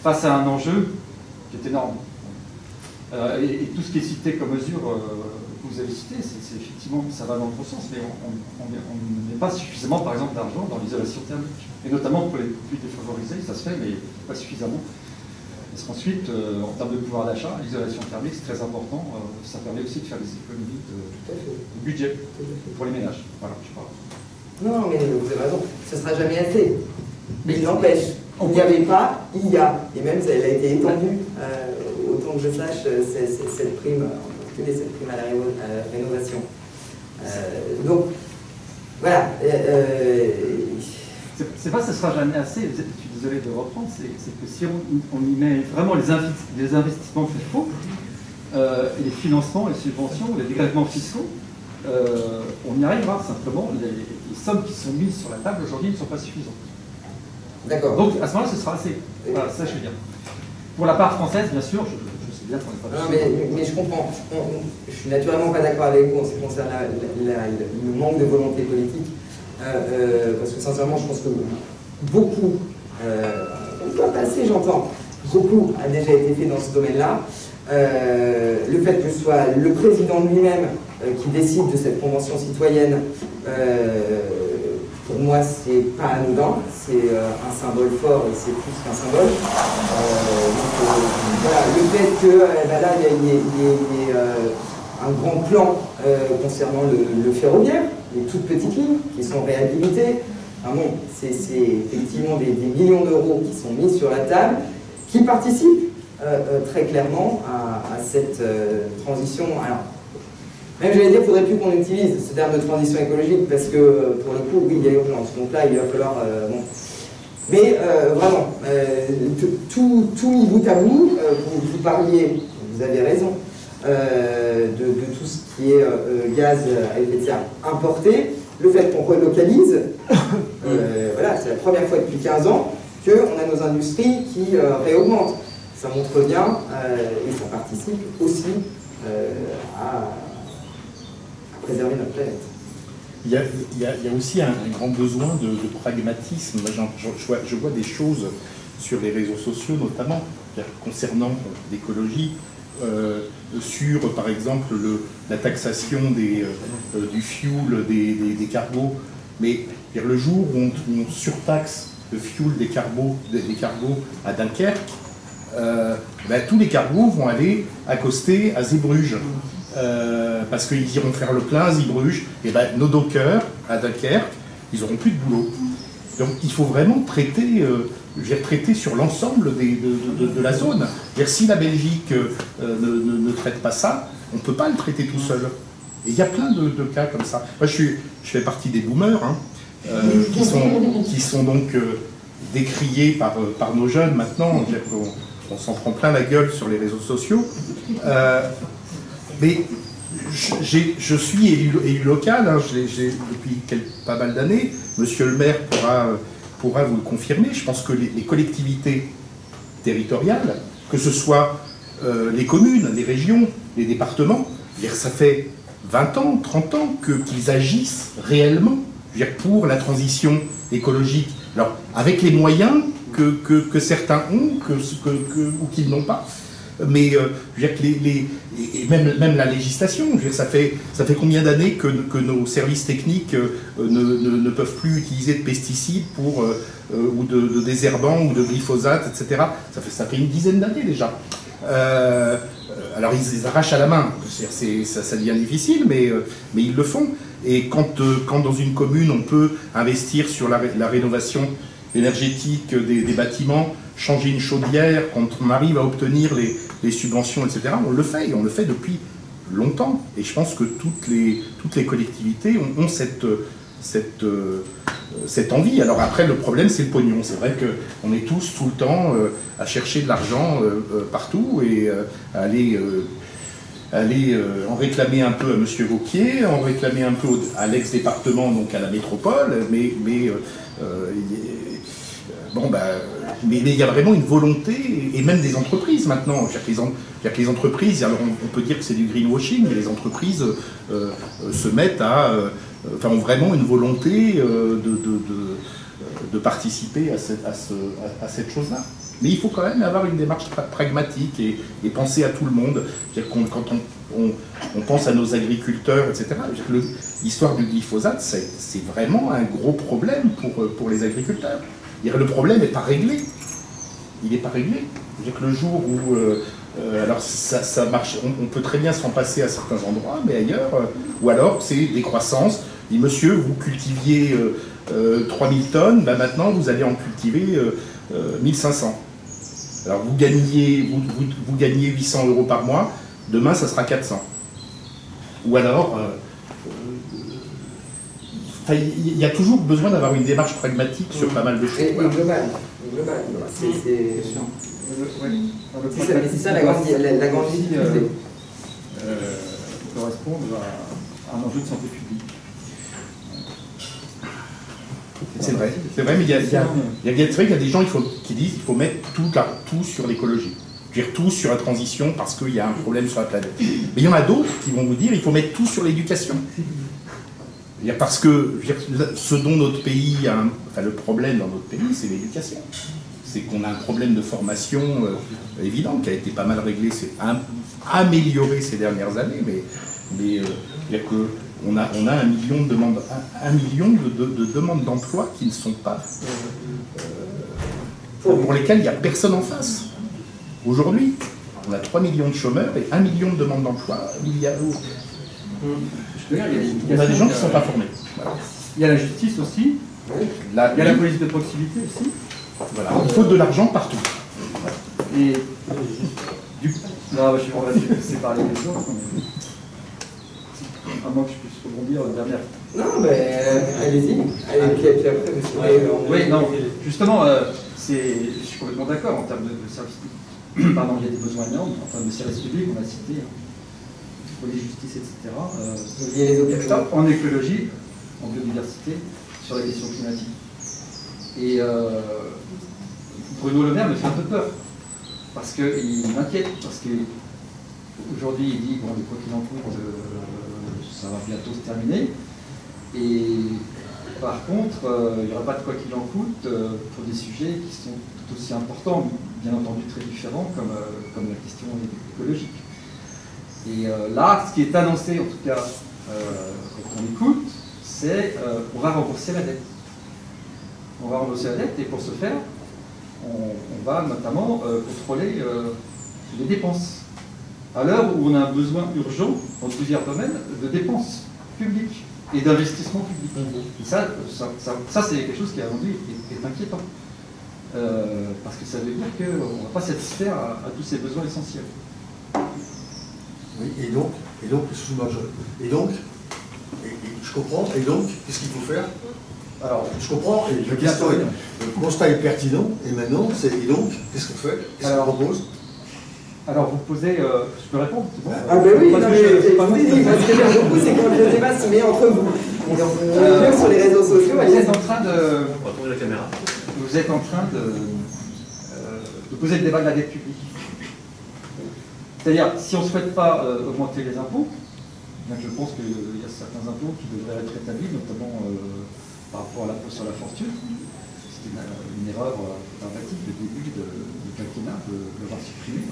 face à un enjeu qui est énorme. Et tout ce qui est cité comme mesure que vous avez cité, c'est effectivement, ça va dans le bon sens, mais on ne met pas suffisamment, par exemple, d'argent dans l'isolation thermique. Et notamment pour les plus défavorisés, ça se fait, mais pas suffisamment. Parce qu'ensuite, en termes de pouvoir d'achat, l'isolation thermique, c'est très important. Ça permet aussi de faire des économies de budget pour les ménages. Voilà, je parle. Non, mais vous avez raison, ce ne sera jamais assez. Mais il n'empêche, il n'y avait pas, il y a. Et même, elle a été étendue, autant que je sache, cette prime, en particulier cette prime à la rénovation. Donc, voilà. C'est pas que ce sera jamais assez, je suis désolé de reprendre, c'est que si on y met vraiment les investissements qu'il faut, les financements, les subventions, les dégrèvements fiscaux, on y arrivera. Simplement, les sommes qui sont mises sur la table aujourd'hui ne sont pas suffisantes. D'accord. Donc à ce moment-là, ce sera assez. Voilà, ça je veux dire. Pour la part française, bien sûr, je sais bien qu'on n'est pas... Non, mais je comprends. Je suis naturellement pas d'accord avec vous en ce qui concerne le manque de volonté politique. Parce que sincèrement, je pense que beaucoup, pas assez j'entends, beaucoup a déjà été fait dans ce domaine-là. Le fait que ce soit le président lui-même qui décide de cette convention citoyenne, pour moi, c'est pas anodin, c'est un symbole fort et c'est plus qu'un symbole. Voilà, le fait que là, il y ait un grand plan concernant le ferroviaire, les toutes petites lignes qui sont réhabilitées. Ah bon, c'est effectivement des millions d'euros qui sont mis sur la table, qui participent très clairement à cette transition. Alors, même j'allais dire, il ne faudrait plus qu'on utilise ce terme de transition écologique parce que pour le coup, oui, il y a urgence. Donc là, il va falloir. Bon. Mais vraiment, tout mis bout à bout, vous parliez, vous avez raison, de tout ce qui est gaz à effet de serre importé, le fait qu'on relocalise, voilà, c'est la première fois depuis 15 ans qu'on a nos industries qui réaugmentent. Ça montre bien et ça participe aussi à préserver notre planète. Il y a aussi un grand besoin de pragmatisme. Moi, je vois des choses sur les réseaux sociaux, notamment concernant l'écologie, sur par exemple la taxation du fuel des cargos. Mais le jour où on surtaxe le fuel des cargos à Dunkerque, tous les cargos vont aller accoster à Zeebrugge. Parce qu'ils iront faire le plein à Zeebrugge, et nos dockers à Dunkerque, ils n'auront plus de boulot. Donc il faut vraiment traiter sur l'ensemble de la zone. Si la Belgique ne traite pas ça, on ne peut pas le traiter tout seul. Et il y a plein de cas comme ça. Moi je fais partie des boomers, qui sont donc décriés par nos jeunes maintenant. On s'en prend plein la gueule sur les réseaux sociaux. Mais je suis élu local, depuis pas mal d'années. Monsieur le maire pourra vous le confirmer. Je pense que les collectivités territoriales, que ce soit les communes, les régions, les départements, ça fait 20 ans, 30 ans qu'ils agissent réellement pour la transition écologique. Alors, avec les moyens que certains ont ou qu'ils n'ont pas. Mais même la législation, ça fait combien d'années que nos services techniques ne peuvent plus utiliser de pesticides ou de désherbants ou de glyphosate, etc. Ça fait une dizaine d'années déjà. Alors ils les arrachent à la main, ça devient difficile, mais ils le font. Et quand dans une commune on peut investir sur la rénovation énergétique des bâtiments, changer une chaudière, quand on arrive à obtenir les subventions, etc., on le fait, et on le fait depuis longtemps. Et je pense que toutes les collectivités ont cette envie. Alors après, le problème, c'est le pognon. C'est vrai qu'on est tous, tout le temps, à chercher de l'argent partout, et à aller en réclamer un peu à M. Wauquiez, en réclamer un peu à l'ex-département, donc à la métropole, mais Bon, mais il y a vraiment une volonté, et même des entreprises maintenant. C'est-à-dire que les entreprises, alors on peut dire que c'est du greenwashing, mais les entreprises se mettent ont vraiment une volonté de participer à cette chose-là. Mais il faut quand même avoir une démarche pragmatique et penser à tout le monde. C'est-à-dire quand on pense à nos agriculteurs, etc., l'histoire du glyphosate, c'est vraiment un gros problème pour les agriculteurs. Le problème n'est pas réglé. Il n'est pas réglé. C'est-à-dire que le jour où... alors ça marche, on peut très bien s'en passer à certains endroits, mais ailleurs, ou alors c'est des croissances. Dit, monsieur, vous cultiviez 3000 tonnes, maintenant vous allez en cultiver 1500. Alors vous gagnez 800 € par mois, demain ça sera 400. Ou alors, il y a toujours besoin d'avoir une démarche pragmatique sur pas mal de choses. Et global. C'est ça la grande difficulté. Correspondre à un enjeu de santé publique. C'est vrai, mais il y a des gens qui disent qu'il faut mettre tout sur l'écologie. Dire tout sur la transition parce qu'il y a un problème sur la planète. Mais il y en a d'autres qui vont vous dire qu'il faut mettre tout sur l'éducation. Parce que ce dont notre pays le problème dans notre pays, c'est l'éducation. C'est qu'on a un problème de formation évident qui a été pas mal réglé, c'est amélioré ces dernières années, mais on a 1 million de demandes, de demandes d'emploi qui ne sont pas pour lesquelles il n'y a personne en face. Aujourd'hui, on a 3 millions de chômeurs et 1 million de demandes d'emploi. Il y a des gens qui ne sont pas formés. Voilà. Il y a la justice aussi. Il y a la police de proximité aussi. Voilà. Il faut de l'argent partout. Et du coup, non, je vais laisser parler les autres. À moins que je puisse rebondir dernière. Non, mais allez-y. Puis après, oui, non, justement, je suis complètement d'accord en termes de service public. Pardon, il y a des besoins énormes. En termes de service public, on a cité police, justice, etc. En écologie, en biodiversité, sur la question climatique. Et Bruno Le Maire me fait un peu peur. Parce qu'il m'inquiète. Parce qu'aujourd'hui, il dit, bon, quoi qu'il en coûte, ça va bientôt se terminer. Et par contre, il n'y aura pas de quoi qu'il en coûte pour des sujets qui sont tout aussi importants, bien entendu très différents, comme la question écologique. Et là, ce qui est annoncé, en tout cas, quand on écoute, c'est on va rembourser la dette. On va rembourser la dette, et pour ce faire, on va notamment contrôler les dépenses. À l'heure où on a un besoin urgent, dans plusieurs domaines, de dépenses publiques et d'investissement public. Et ça c'est quelque chose qui, à mon avis, est inquiétant. Parce que ça veut dire qu'on ne va pas satisfaire à tous ces besoins essentiels. Oui, et donc, je comprends, et donc, qu'est-ce qu'il faut faire? Alors, je comprends, et le constat est pertinent, et maintenant, et donc, qu'est-ce qu'on fait? Qu'est-ce qu'on propose? Alors, vous posez, je peux répondre? Bon, ah ben oui, non, mais ce que j'aime beaucoup, c'est quand le débat se met entre vous. Et donc, sur les réseaux sociaux, vous êtes en train de... Retournez la caméra. Vous êtes en train de poser le débat de la dette publique. C'est-à-dire, si on ne souhaite pas augmenter les impôts, je pense qu'il y a certains impôts qui devraient être rétablis, notamment par rapport à l'impôt sur la fortune. C'était une erreur dramatique de début du quinquennat de l'avoir supprimé.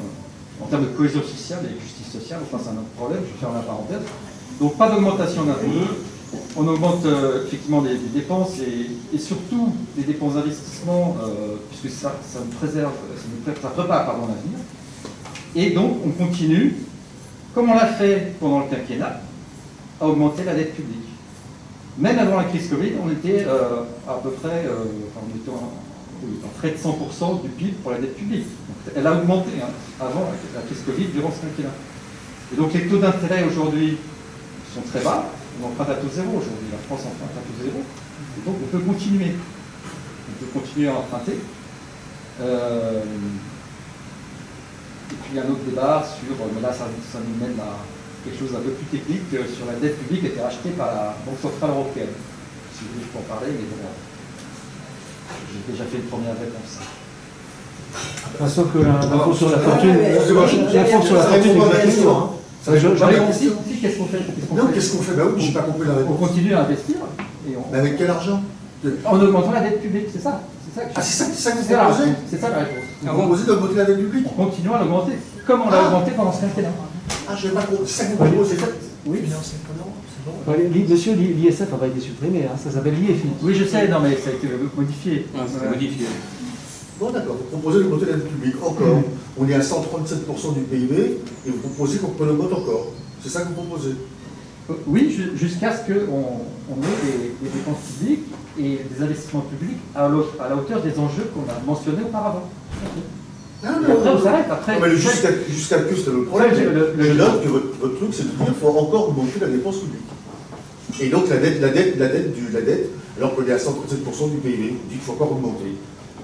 En termes de cohésion sociale et justice sociale, enfin c'est un autre problème, je vais faire la parenthèse. Donc pas d'augmentation d'impôts, on augmente effectivement les dépenses et surtout les dépenses d'investissement, puisque ça nous préserve, ça prépare l'avenir. Et donc on continue, comme on l'a fait pendant le quinquennat, à augmenter la dette publique. Même avant la crise Covid, on était à peu près, on était à près de 100% du PIB pour la dette publique. Donc, elle a augmenté avant la crise Covid, durant ce quinquennat. Et donc les taux d'intérêt aujourd'hui sont très bas. On emprunte à taux zéro aujourd'hui. La France emprunte à taux zéro. Et donc on peut continuer. On peut continuer à emprunter. Et puis il y a un autre débat sur, mais là ça nous mène à quelque chose d'un peu plus technique, sur la dette publique qui a été rachetée par la Banque Centrale Européenne. Si vous voulez, je peux en parler, mais bon. J'ai déjà fait une première réponse. Enfin, sauf que l'impôt sur la fortune, l'impôt sur la fortune est gratuit. Qu'est-ce qu'on fait? Non, qu'est-ce qu'on fait? Bah oui, j'ai pas compris la réponse. On continue à investir. Mais avec quel argent? En augmentant la dette publique, c'est ça. Ah, c'est ça que vous proposez? C'est ça la réponse. Vous proposez d'augmenter la dette publique? On continue à l'augmenter, comme on l'a augmenté pendant ce quinquennat. Ah, je n'ai pas compris. C'est ça que vous proposez? Oui. Monsieur, l'ISF n'a pas été supprimé, hein, ça s'appelle l'IFI. Oui, je sais, non, mais ça a été modifié. C'est modifié. Bon, d'accord. Vous proposez d'augmenter la dette publique encore. On est à 137% du PIB et vous proposez qu'on l'augmente encore. C'est ça que vous proposez? Oui, jusqu'à ce qu'on ait des dépenses publiques et des investissements publics à la hauteur des enjeux qu'on a mentionnés auparavant. Non, après, on s'arrête. Après, mais jusqu'à que c'est le problème. Je note que votre truc, c'est de dire qu'il faut encore augmenter la dépense publique. Et donc la dette, alors qu'on est à 137% du PIB, on dit qu'il faut encore augmenter.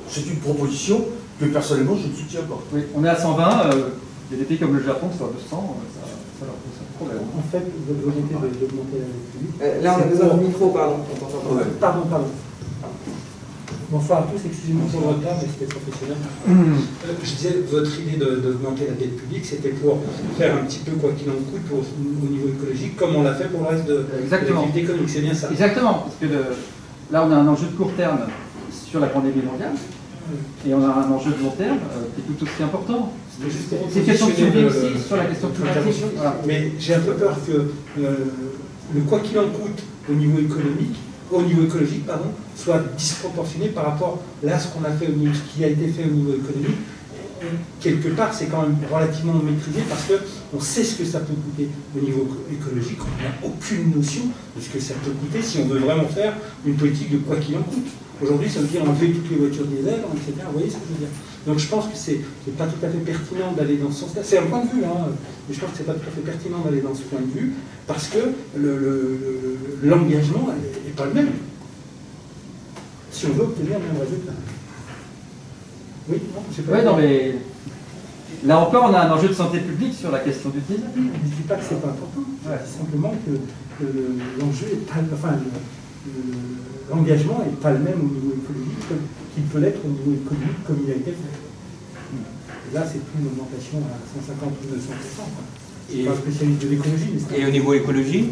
C'est une proposition que personnellement je ne soutiens pas. Oui, on est à 120, il y a des pays comme le Japon qui sont à 200, ça leur pose un problème. En fait, votre volonté d'augmenter la dette publique. Là, on a besoin du micro, pardon. Pardon. Bonsoir à tous, excusez-moi pour le retard, mais c'était professionnel. Je disais, votre idée d'augmenter la dette publique, c'était pour faire un petit peu quoi qu'il en coûte au niveau écologique, comme on l'a fait pour le reste de l'activité économique, c'est bien ça? Exactement, parce que là on a un enjeu de court terme sur la pandémie mondiale, et on a un enjeu de long terme qui est tout aussi important. C'est une question de survie aussi sur la question climatique. Voilà. Mais j'ai un peu peur que le quoi qu'il en coûte au niveau écologique, soit disproportionné par rapport à ce qu'on a fait ce qui a été fait au niveau économique. Quelque part, c'est quand même relativement maîtrisé parce qu'on sait ce que ça peut coûter au niveau écologique. On n'a aucune notion de ce que ça peut coûter si on veut vraiment faire une politique de quoi qu'il en coûte. Aujourd'hui, ça veut dire enlever toutes les voitures diesel, etc. Vous voyez ce que je veux dire? Donc je pense que c'est pas tout à fait pertinent d'aller dans ce sens-là. C'est un point de vue, mais je pense que c'est pas tout à fait pertinent d'aller dans ce point de vue parce que l'engagement n'est pas le même. Si on veut obtenir le même résultat. Oui, non, mais là encore, on a un enjeu de santé publique sur la question du diesel. Je ne dis pas que c'est pas important. C'est simplement que l'enjeu est pas, l'engagement n'est pas le même au niveau écologique qu'il peut l'être au niveau économique comme il a été fait. Et là, c'est plus une augmentation à 150 ou 200%. Je ne suis pas spécialiste de l'écologie. Et au niveau écologie,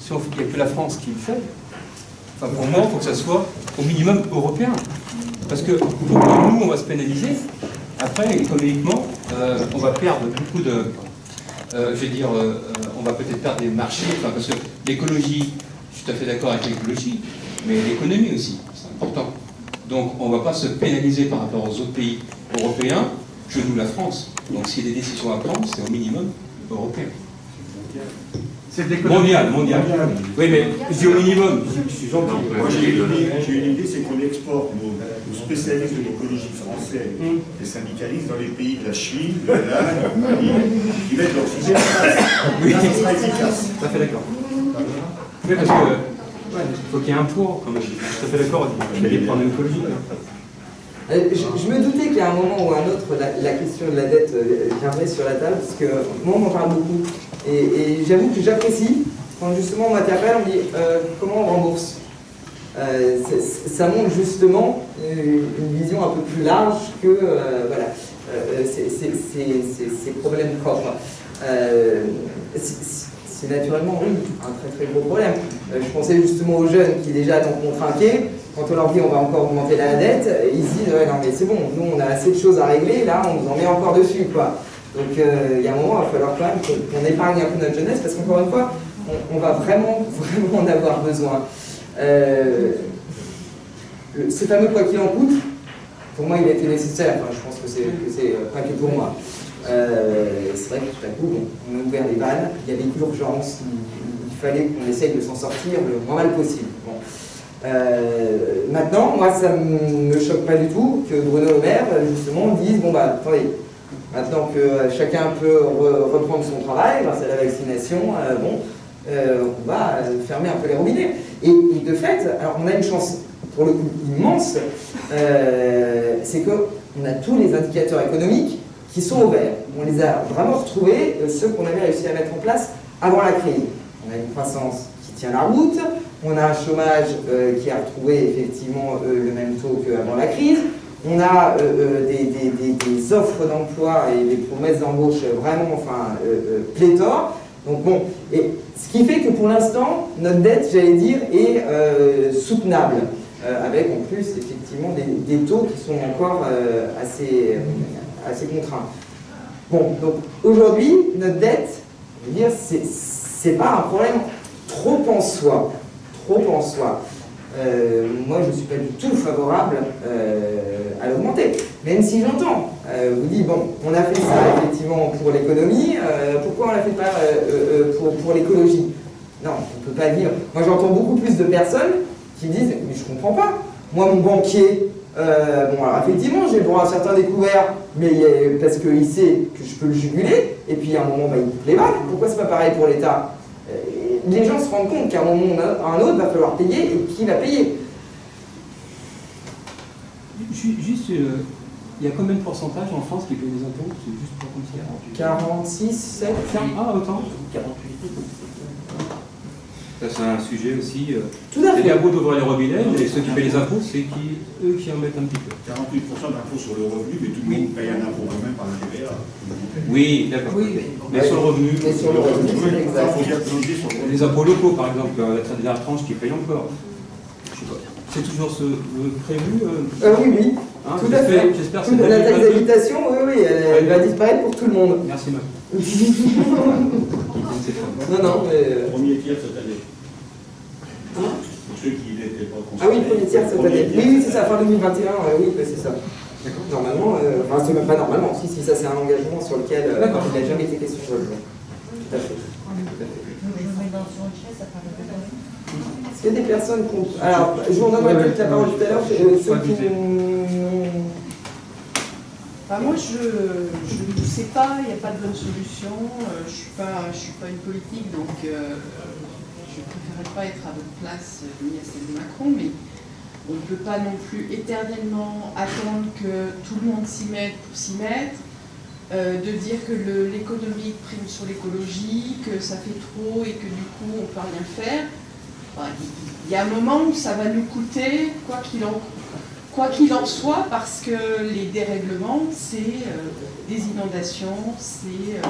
sauf qu'il n'y a que la France qui le fait, enfin, pour moi, il faut que ça soit au minimum européen. Parce que pour nous, on va se pénaliser. Après, économiquement, on va perdre beaucoup de... on va peut-être perdre des marchés, parce que l'écologie, je suis tout à fait d'accord avec l'écologie, mais l'économie aussi, c'est important. Donc on ne va pas se pénaliser par rapport aux autres pays européens, que nous la France. Donc s'il y a des décisions à prendre, c'est au minimum européen. Mondial. Oui, mais je dis au minimum. Je suis gentil. Moi, j'ai une idée, c'est qu'on exporte nos spécialistes de l'écologie français, les syndicalistes, dans les pays de la Chine, de l'Inde, du Mali, qui mettent leur système en place. Oui, ça sera efficace. Tout à fait d'accord. Oui, parce que il faut qu'il y ait un poids, comme je suis tout à fait d'accord, il faut prendre l'écologie. Je me doutais qu'à un moment ou à un autre, la question de la dette viendrait sur la table, parce que moi, on m'en parle beaucoup. Et j'avoue que j'apprécie quand justement on m'interpelle, on me dit comment on rembourse. Ça montre justement une vision un peu plus large que ces problèmes propres. C'est naturellement, oui, un très très gros problème. Je pensais justement aux jeunes qui déjà sont contraintés. Quand on leur dit on va encore augmenter la dette, ils se disent ouais, non mais c'est bon, nous on a assez de choses à régler, là on nous en met encore dessus, quoi. Donc il y a un moment, il va falloir quand même qu'on épargne un peu notre jeunesse, parce qu'encore une fois, on va vraiment en avoir besoin. Ce fameux quoi qu'il en coûte, pour moi il a été nécessaire, enfin, je pense que c'est pas que pour moi. C'est vrai que tout à coup, bon, on a ouvert les vannes, il y avait l'urgence, il fallait qu'on essaye de s'en sortir le moins mal possible. Bon. Maintenant, moi ça ne me choque pas du tout que Bruno Le Maire, justement, dise bon bah attendez, maintenant que chacun peut reprendre son travail grâce à la vaccination, on va fermer un peu les robinets. Et de fait, alors on a une chance pour le coup immense, c'est qu'on a tous les indicateurs économiques qui sont au vert. On les a vraiment retrouvés, ceux qu'on avait réussi à mettre en place avant la crise. On a une croissance qui tient la route, On a un chômage qui a retrouvé effectivement le même taux qu'avant la crise. On a des offres d'emploi et des promesses d'embauche vraiment pléthore. Donc bon, et ce qui fait que pour l'instant, notre dette, j'allais dire, est soutenable, avec en plus effectivement des taux qui sont encore assez contraints. Bon, donc aujourd'hui, notre dette, je veux dire, c'est pas un problème trop en soi. Moi, je ne suis pas du tout favorable à l'augmenter. Même si j'entends, vous dites, bon, on a fait ça effectivement pour l'économie, pourquoi on ne l'a fait pas pour l'écologie? Non, on ne peut pas dire. Moi, j'entends beaucoup plus de personnes qui me disent, mais je ne comprends pas. Moi, mon banquier, bon, alors effectivement, j'ai le droit à certains découverts, mais parce qu'il sait que je peux le juguler, et puis à un moment, il coupe les balles. Pourquoi c'est pas pareil pour l'État? Les gens se rendent compte qu'à un moment ou à un autre, il va falloir payer, et qui va payer? Juste, il y a combien de pourcentage en France qui paye des impôts? C'est juste pour comme ça. 46, 7, Ah, autant 48. Ça, c'est un sujet aussi. Tout à fait. C'est bien beau d'ouvrir les robinets, mais ceux qui payent les impôts, c'est eux qui en mettent un petit peu. 48% d'impôts sur le revenu, mais tout le monde paye un impôt quand même par la TVA. Oui, d'accord. Oui, mais sur le revenu. Mais sur le revenu, c'est exact. Les impôts locaux, par exemple, la dernière tranche qui paye encore. Je sais pas. C'est toujours prévu Oui, hein, tout à fait. J'espère que la taxe d'habitation, oui, elle va disparaître pour tout le monde. Merci, Marc. Non, mais... Premier tiers cette année. Pour ceux qui n'étaient pas concernés. Ah oui, premier tiers cette année. Oui, c'est ça, fin 2021, oui, c'est ça. Normalement, enfin, c'est même pas normalement, si, ça c'est un engagement sur lequel il n'a jamais été question de le jouer. Tout à fait. Est-ce qu'il y a des personnes qui ont... Alors, je vous en donnerai peut-être la parole tout à l'heure, ceux qui... Moi, je ne sais pas, il n'y a pas de bonne solution. Je suis pas une politique, donc je ne préférerais pas être à votre place ni à celle de Macron, mais on ne peut pas non plus éternellement attendre que tout le monde s'y mette pour s'y mettre, de dire que l'économique prime sur l'écologie, que ça fait trop et que du coup on ne peut rien faire. Enfin, il y a un moment où ça va nous coûter, quoi qu'il en soit, parce que les dérèglements, c'est des inondations, c'est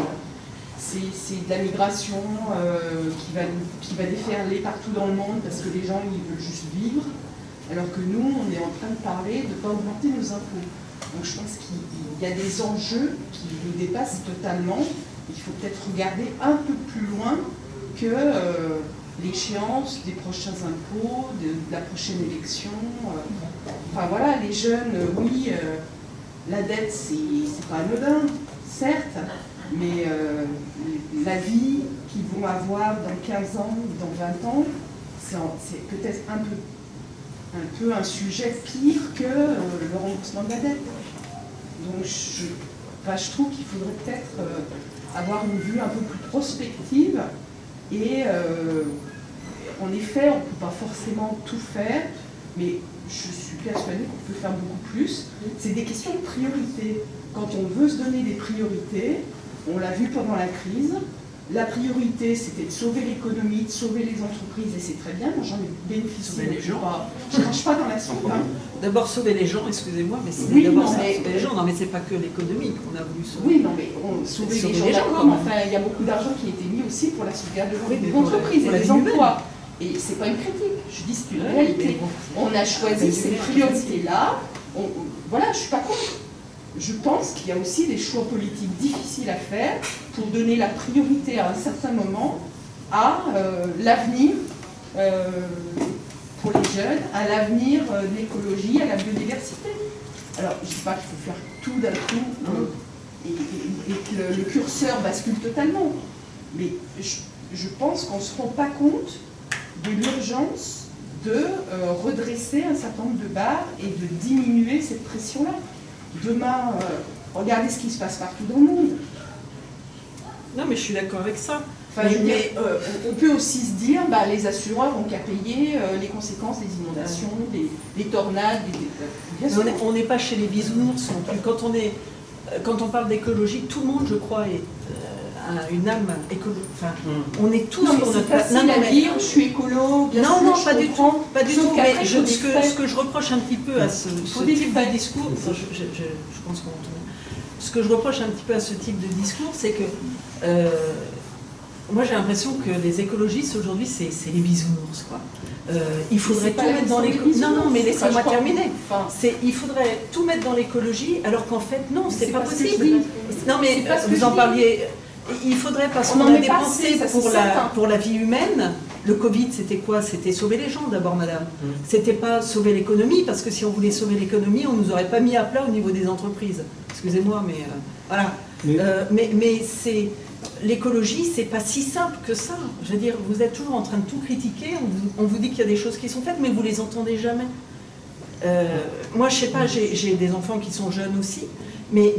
de la migration qui va déferler partout dans le monde parce que les gens ils veulent juste vivre, alors que nous, on est en train de parler de ne pas augmenter nos impôts. Donc je pense qu'il y a des enjeux qui nous dépassent totalement. Il faut peut-être regarder un peu plus loin que l'échéance des prochains impôts, de la prochaine élection. Enfin voilà, les jeunes, oui, la dette, c'est pas anodin, certes, mais la vie qu'ils vont avoir dans 15 ans, dans 20 ans, c'est peut-être un peu un sujet pire que le remboursement de la dette. Donc je trouve qu'il faudrait peut-être avoir une vue un peu plus prospective et en effet, on ne peut pas forcément tout faire, mais je suis persuadée qu'on peut faire beaucoup plus. C'est des questions de priorité. Quand on veut se donner des priorités, on l'a vu pendant la crise, la priorité c'était de sauver l'économie, de sauver les entreprises, et c'est très bien, moi j'en ai bénéficié. Sauver les gens. Je ne crache pas dans la soupe. Hein. D'abord sauver les gens, excusez-moi, mais c'est Oui, d'abord non, sauver les gens. Non, mais c'est pas que l'économie qu'on a voulu sauver. Oui, non, mais sauver les gens, d'accord, mais enfin, il y a beaucoup d'argent qui a été mis aussi pour la sauvegarde des entreprises et des emplois. Et c'est pas une critique, je dis c'est une réalité. On a choisi ces priorités-là. Voilà, je suis pas contre. Je pense qu'il y a aussi des choix politiques difficiles à faire pour donner la priorité à un certain moment à l'avenir pour les jeunes, à l'avenir de l'écologie, à la biodiversité. Alors, je ne dis pas qu'il faut faire tout d'un coup et que le curseur bascule totalement, mais je pense qu'on ne se rend pas compte de l'urgence de redresser un certain nombre de barres et de diminuer cette pression-là. Demain, regardez ce qui se passe partout dans le monde. Non, mais je suis d'accord avec ça. Enfin, on peut aussi se dire, les assureurs n'ont qu'à payer les conséquences des inondations, des tornades. On n'est pas chez les bisounours non plus. Quand on parle d'écologie, tout le monde, je crois, est une âme écolo. Enfin, on est tous Non, mais pour c'est notre facile à dire, je suis écolo, bien sûr, non, je pas du comprends. tout, pas du Sauf tout. qu'après, Mais il faut des frais. ce que je reproche un petit peu à ce Faut des type frais. de discours, enfin, je pense qu'on ce que je reproche un petit peu à ce type de discours, c'est que moi j'ai l'impression que les écologistes aujourd'hui c'est les bisounours, quoi. Il faudrait tout mettre dans l'écologie. Non, mais laissez-moi terminer. Il faudrait tout mettre dans l'écologie, alors qu'en fait non, c'est pas possible. Non, mais vous en parliez. Il faudrait, parce qu'on a dépensé pour la vie humaine. Le Covid, c'était quoi? C'était sauver les gens d'abord, madame. C'était pas sauver l'économie, parce que si on voulait sauver l'économie, on nous aurait pas mis à plat au niveau des entreprises. Excusez-moi, mais voilà. Mais c'est l'écologie, c'est pas si simple que ça. Je veux dire, vous êtes toujours en train de tout critiquer. On vous dit qu'il y a des choses qui sont faites, mais vous les entendez jamais. Moi, je sais pas, j'ai des enfants qui sont jeunes aussi, mais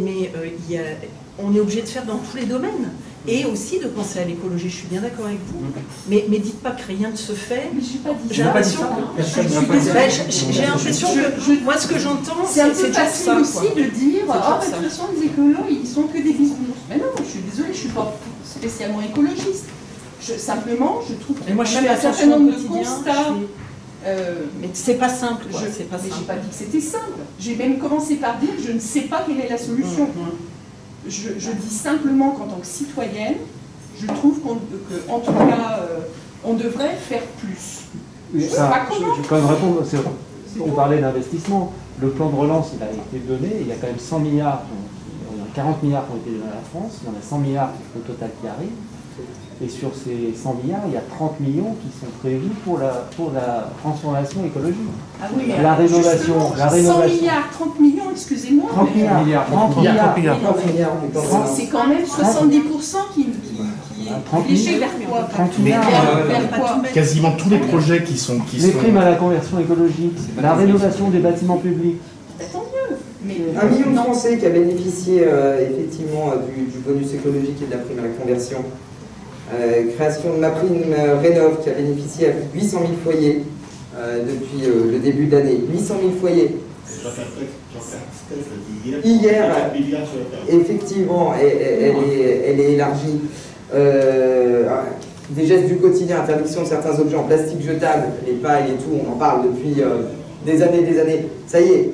on est obligé de faire dans tous les domaines. Et aussi de penser à l'écologie, je suis bien d'accord avec vous. Mais dites pas que rien ne se fait. J'ai l'impression que moi ce que j'entends, c'est un peu facile ça, aussi de dire ah de toute façon les écolos ils sont que des bisounours. Mais non, je suis désolée, je suis pas spécialement écologiste. Simplement, je trouve que moi je fais un certain nombre de constats. Mais c'est pas simple. Mais j'ai pas dit que c'était simple. J'ai même commencé par dire je ne sais pas quelle est la solution. Je dis simplement qu'en tant que citoyenne, je trouve qu'en tout cas, on devrait faire plus. Je vais quand même répondre. On parlait d'investissement. Le plan de relance, il a été donné. Il y a quand même 100 milliards, il y a 40 milliards qui ont été donnés à la France. Il y en a 100 milliards au total qui arrivent. Et sur ces 100 milliards, il y a 30 millions qui sont prévus pour la transformation écologique. Ah oui, la rénovation. 100 milliards, 30 millions, excusez-moi. 30 milliards. C'est quand même 70% qui fléchés vers quoi? Quasiment tous les projets qui sont... Les primes à la conversion écologique, la rénovation des bâtiments publics. Tant mieux. Mais 1 million de Français qui a bénéficié effectivement du bonus écologique et de la prime à la conversion. Création de ma prime Rénov qui a bénéficié à plus de 800 000 foyers depuis le début de l'année. 800 000 foyers. Hier, effectivement, elle est élargie. Des gestes du quotidien, interdiction de certains objets en plastique jetable, les pailles et tout, on en parle depuis des années. Ça y est,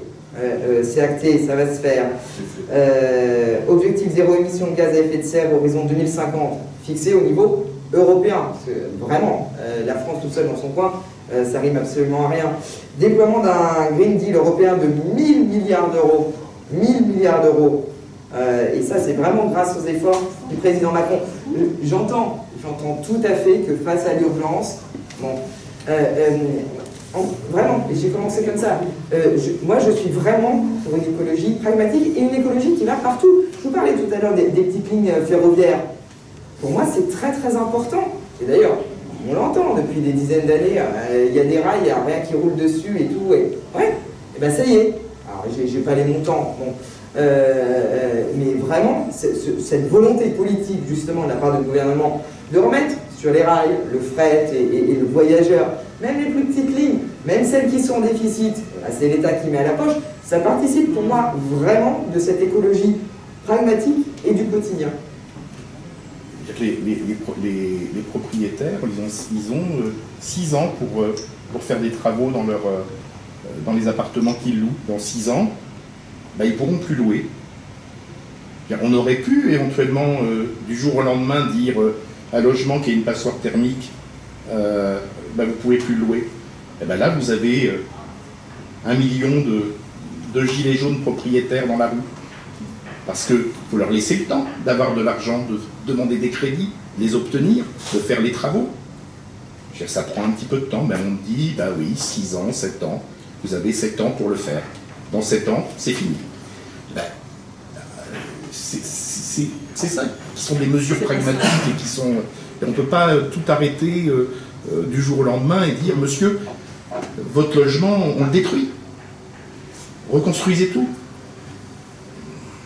c'est acté, ça va se faire. Objectif zéro émission de gaz à effet de serre horizon 2050, fixé au niveau européen. Parce que vraiment, la France toute seule dans son coin, ça rime absolument à rien. Déploiement d'un Green Deal européen de 1000 milliards d'euros. 1000 milliards d'euros. Et ça, c'est vraiment grâce aux efforts du président Macron. J'entends tout à fait que face à l'urgence, vraiment, j'ai commencé comme ça. Moi, je suis vraiment pour une écologie pragmatique et une écologie qui va partout. Je vous parlais tout à l'heure des petites lignes ferroviaires. Pour moi, c'est très très important. Et d'ailleurs, on l'entend depuis des dizaines d'années, il y a des rails, il n'y a rien qui roule dessus et tout. Et ben ça y est. Alors, j'ai pas les montants. Bon. Mais vraiment, cette volonté politique, justement, de la part du gouvernement, de remettre sur les rails le fret et le voyageur, même les plus petites lignes, même celles qui sont en déficit, c'est l'État qui met à la poche, ça participe pour moi vraiment de cette écologie pragmatique et du quotidien. Les propriétaires, ils ont 6 ans pour faire des travaux dans les appartements qu'ils louent. Dans 6 ans, ils ne pourront plus louer. On aurait pu éventuellement, du jour au lendemain, dire un logement qui a une passoire thermique, vous ne pouvez plus le louer. Et là, vous avez 1 million de gilets jaunes propriétaires dans la rue. Parce qu'il faut leur laisser le temps d'avoir de l'argent, de demander des crédits, les obtenir, de faire les travaux. Ça prend un petit peu de temps, mais on dit, oui, 6 ans, 7 ans, vous avez 7 ans pour le faire. Dans 7 ans, c'est fini. C'est ça qui sont des mesures pragmatiques et qui sont... On ne peut pas tout arrêter du jour au lendemain et dire, monsieur, votre logement, on le détruit. Reconstruisez tout.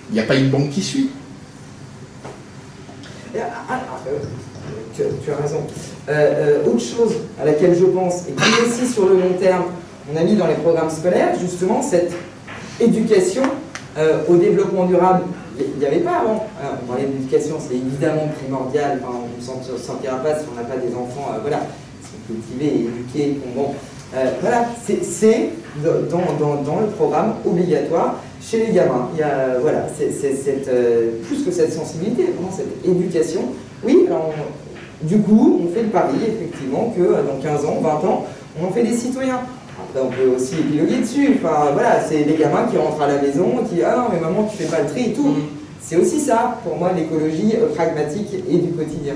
Il n'y a pas une banque qui suit. Tu as raison. Autre chose à laquelle je pense, et qui aussi sur le long terme, on a mis dans les programmes scolaires, justement, cette éducation au développement durable. Il n'y avait pas avant. Alors, on parlait d'éducation, c'est évidemment primordial. Enfin, on ne s'en sortira pas si on n'a pas des enfants voilà, qui sont cultivés et éduqués. Bon, voilà, c'est dans le programme obligatoire chez les gamins. Il y a voilà, plus que cette sensibilité, vraiment cette éducation. Oui, alors du coup, on fait le pari, effectivement, que dans 15 ans, 20 ans, on en fait des citoyens. Après, on peut aussi épiloguer dessus. Enfin, voilà, c'est les gamins qui rentrent à la maison, qui disent « Ah non, mais maman, tu fais pas le tri et tout. » C'est aussi ça, pour moi, l'écologie pragmatique et du quotidien.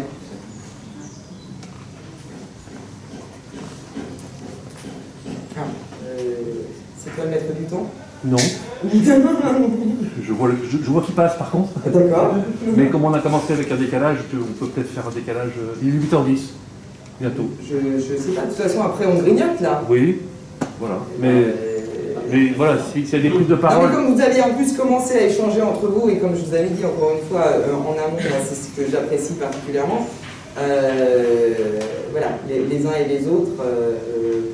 C'est toi le maître du temps? Non. Je vois qu'il passe par contre. D'accord. Mais comme on a commencé avec un décalage, on peut peut-être faire un décalage. Il est 8h10, bientôt. Je sais pas, de toute façon après on grignote là. Oui, voilà. Mais voilà, s'il y a des prises de parole. Non, mais comme vous avez en plus commencé à échanger entre vous, et comme je vous avais dit encore une fois en amont, c'est ce que j'apprécie particulièrement. Voilà, les uns et les autres,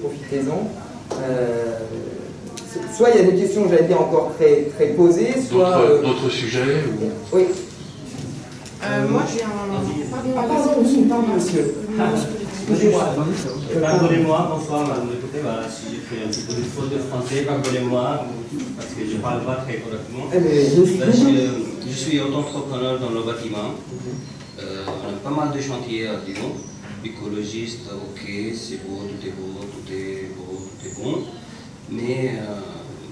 profitez-en. Soit il y a des questions, j'allais dire, encore très posées, soit... D'autres sujets ou... Oui. Moi j'ai un... Pardon, monsieur. Pardonnez-moi, bonsoir, madame le député, voilà, si j'ai fait un petit peu de faute de français, pardonnez-moi, parce que je ne parle pas très correctement. Je suis auto-entrepreneur dans le bâtiment. On a pas mal de chantiers à Dijon. Écologiste, ok, c'est beau, tout est beau, tout est bon. Mais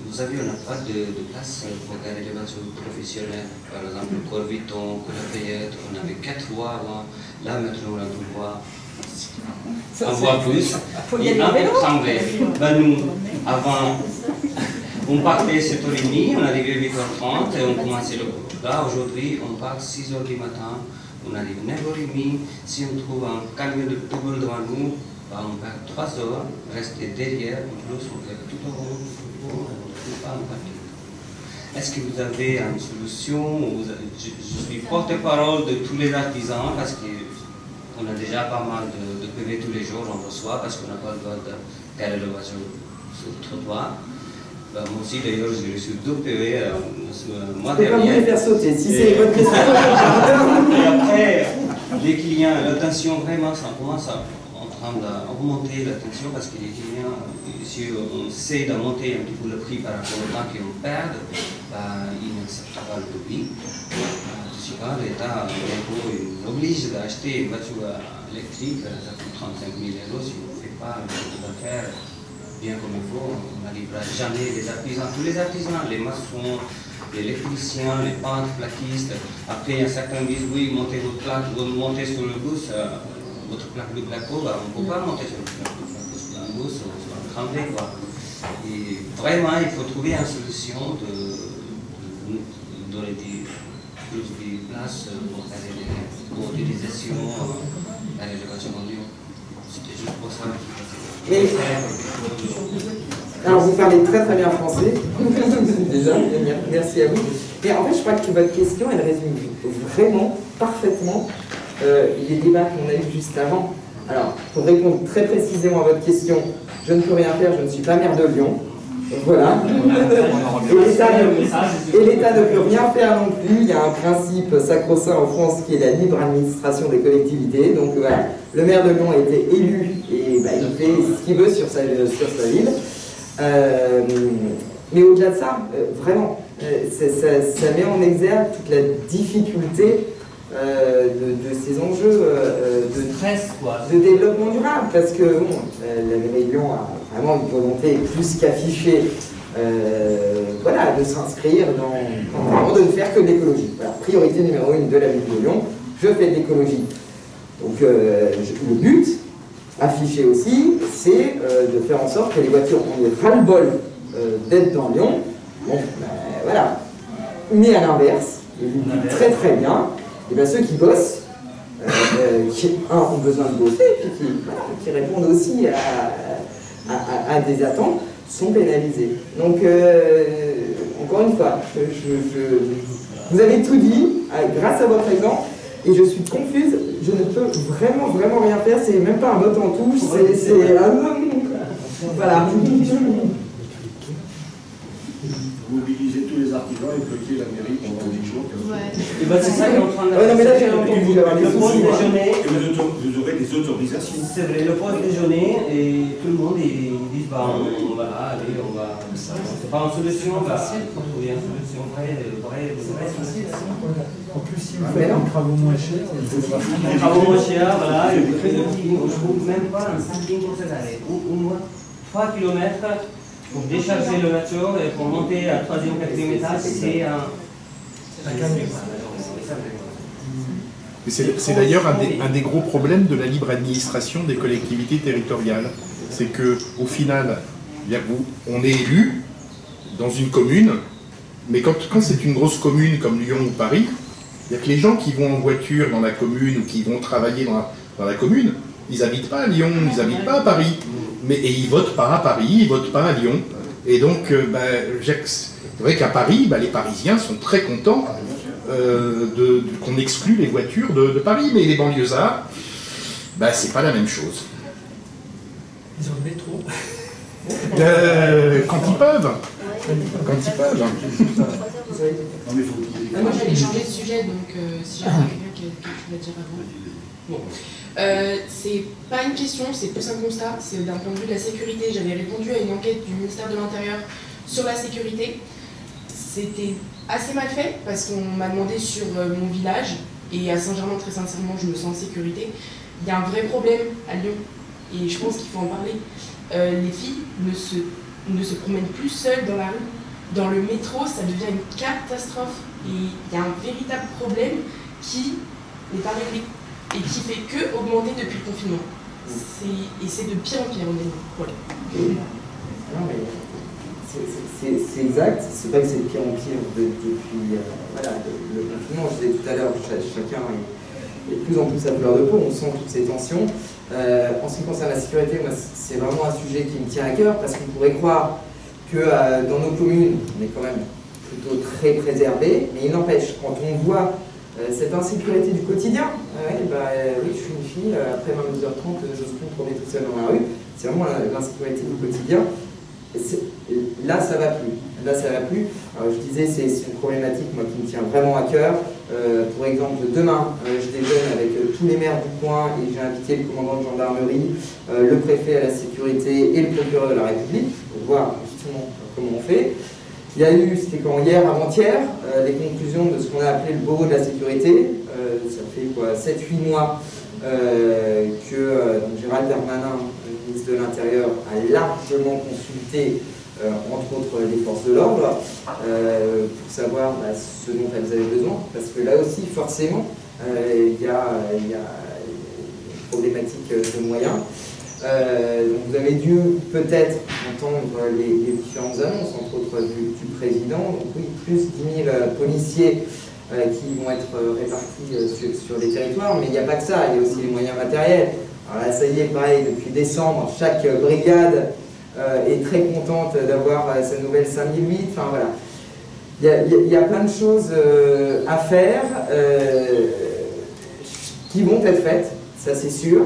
vous savez, on n'a pas de place pour garder les voitures professionnelles. Par exemple, le Corbiton, que la Fayette, on avait 4 voies avant. Là, maintenant, on a 2 voies. On voit plus. Et un peu tremblé. Ben, nous, avant, on partait 7h30, on arrivait à 8h30 et on commençait le cours. Là, aujourd'hui, on part 6h du matin, on arrive 9h30. Si on trouve un camion de double devant nous, ben, on perd 3 heures, rester derrière, en plus, on fait tout au rond, on ne trouve pas un parking. Est-ce que vous avez une solution? Je suis porte-parole de tous les artisans parce qu'on a déjà pas mal de PV tous les jours, on reçoit parce qu'on n'a pas le droit de garer le voiture sur le trottoir. Ben, moi aussi d'ailleurs j'ai reçu 2 PV le mois dernier. Je peux pas vous les faire sauter, si c'est votre question. Et après, les clients, la tension vraiment, ça commence en train d'augmenter la tension parce que les clients, si on essaie de monter un petit peu le prix par rapport au temps qu'on perd, ben, ils n'acceptent pas le prix. Je ne sais pas, l'État nous oblige d'acheter une voiture électrique, ça coûte 35 000 € si on ne fait pas le petit d'affaires bien comme il faut, on n'arrivera jamais. Les artisans, tous les artisans, les maçons, les électriciens, les peintres, plaquistes, après certains disent oui, montez votre plaque, montez sur le bus, votre plaque de placo, on ne peut pas monter sur le bus, on va trembler quoi. Et vraiment, il faut trouver une solution de donner plus de place pour l'utilisation, la rénovation en Lyon. C'était juste pour ça. Mais, alors vous parlez très bien français, déjà, merci à vous. Mais en fait, je crois que votre question, elle résume vraiment, parfaitement, les débats qu'on a eu juste avant. Alors, pour répondre très précisément à votre question, je ne peux rien faire, je ne suis pas maire de Lyon. Voilà. Et l'État ne peut rien faire non plus. Il y a un principe sacro-saint en France qui est la libre administration des collectivités. Donc voilà, le maire de Lyon a été élu et bah, il fait ce qu'il veut sur sa ville. Mais au-delà de ça, vraiment, ça met en exergue toute la difficulté de ces enjeux de développement durable, parce que bon, la mairie de Lyon a vraiment une volonté plus qu'affichée voilà, de s'inscrire vraiment de ne faire que de l'écologie. Voilà, priorité numéro 1 de la ville de Lyon, je fais de l'écologie. Donc le but affiché aussi, c'est de faire en sorte que les voitures ont des ras-le-bol d'être dans Lyon. Bon, voilà. Mais à l'inverse, et vous le dites très très bien, et bien ceux qui bossent, qui ont besoin de bosser, et puis qui répondent aussi à des attentes, sont pénalisés. Donc, encore une fois, vous avez tout dit grâce à votre exemple, et je suis confuse, je ne peux vraiment rien faire, c'est même pas un mot en touche, c'est voilà. mobiliser tous les artisans et bloquer la mairie pendant 10 jours. Et ben c'est ça qu'on est en train de faire. Ouais, non, mais là, j'ai entendu qu'il y avait des le pause soucis, moi. déjeuner. Et vous aurez des autorisations. C'est vrai, le pause déjeuner, et tout le monde ils disent bah, on va, allez, on va. C'est pas une solution, on va trouver une solution vraie solution. En plus, si vous faites des travaux moins chers, des travaux moins chers, voilà, et je trouve même pas un centime pour cette année. Au moins 3 km pour décharger le voiture et pour monter à 3e, 4e étage, c'est un. C'est d'ailleurs un des gros problèmes de la libre administration des collectivités territoriales. C'est qu'au final, on est élu dans une commune, mais quand c'est une grosse commune comme Lyon ou Paris, il n'y a que les gens qui vont en voiture dans la commune ou qui vont travailler dans la commune, ils n'habitent pas à Lyon, ils n'habitent pas à Paris. Et ils votent pas à Paris, ils votent pas à Lyon. Et donc, c'est vrai qu'à Paris, les Parisiens sont très contents qu'on exclue les voitures de Paris, mais les banlieusards, c'est pas la même chose. ils ont le métro. Quand ils peuvent. Quand ils peuvent. Moi j'allais changer de sujet, donc si j'avais quelqu'un qui a quelque chose à dire avant. Bon. C'est pas une question, c'est plus un constat, c'est d'un point de vue de la sécurité. J'avais répondu à une enquête du ministère de l'Intérieur sur la sécurité. C'était assez mal fait parce qu'on m'a demandé sur mon village, et à Saint-Germain, très sincèrement, je me sens en sécurité. Il y a un vrai problème à Lyon, et je pense qu'il faut en parler. Les filles ne se promènent plus seules dans la rue. Dans le métro, ça devient une catastrophe. Et il y a un véritable problème qui n'est pas réglé et qui fait que augmenter depuis le confinement. Et c'est de pire en pire, honnêtement. Voilà. Non, mais c'est exact. C'est vrai que c'est de pire en pire depuis le confinement. Je disais tout à l'heure, chacun est de plus en plus à fleur de peau. On sent toutes ces tensions. En ce qui concerne la sécurité, moi, c'est vraiment un sujet qui me tient à cœur parce qu'on pourrait croire que dans nos communes, on est quand même plutôt très préservés, mais il n'empêche, quand on voit cette insécurité du quotidien, oui, je suis une fille, après 22h30, j'ose plus me promener tout seul dans la rue, c'est vraiment l'insécurité du quotidien. Là, ça va plus. Là, ça va plus. Alors, je disais, c'est une problématique moi, qui me tient vraiment à cœur. Pour exemple, demain, je déjeune avec tous les maires du coin et j'ai invité le commandant de gendarmerie, le préfet à la sécurité et le procureur de la République pour voir justement comment on fait. Il y a eu, c'était quand hier, avant-hier, les conclusions de ce qu'on a appelé le Beauvau de la sécurité. Ça fait quoi, 7-8 mois que Gérald Darmanin, le ministre de l'Intérieur, a largement consulté entre autres les forces de l'ordre, pour savoir ce dont elles avaient besoin, parce que là aussi, forcément, il y a une problématique de moyens. Donc vous avez dû peut-être entendre les différentes annonces, entre autres du président. Donc oui, plus 10 000 policiers qui vont être répartis sur les territoires, mais il n'y a pas que ça, il y a aussi les moyens matériels. Alors là, ça y est, pareil, depuis décembre, chaque brigade est très contente d'avoir sa nouvelle 5008. Enfin voilà, il y a plein de choses à faire qui vont être faites, ça c'est sûr.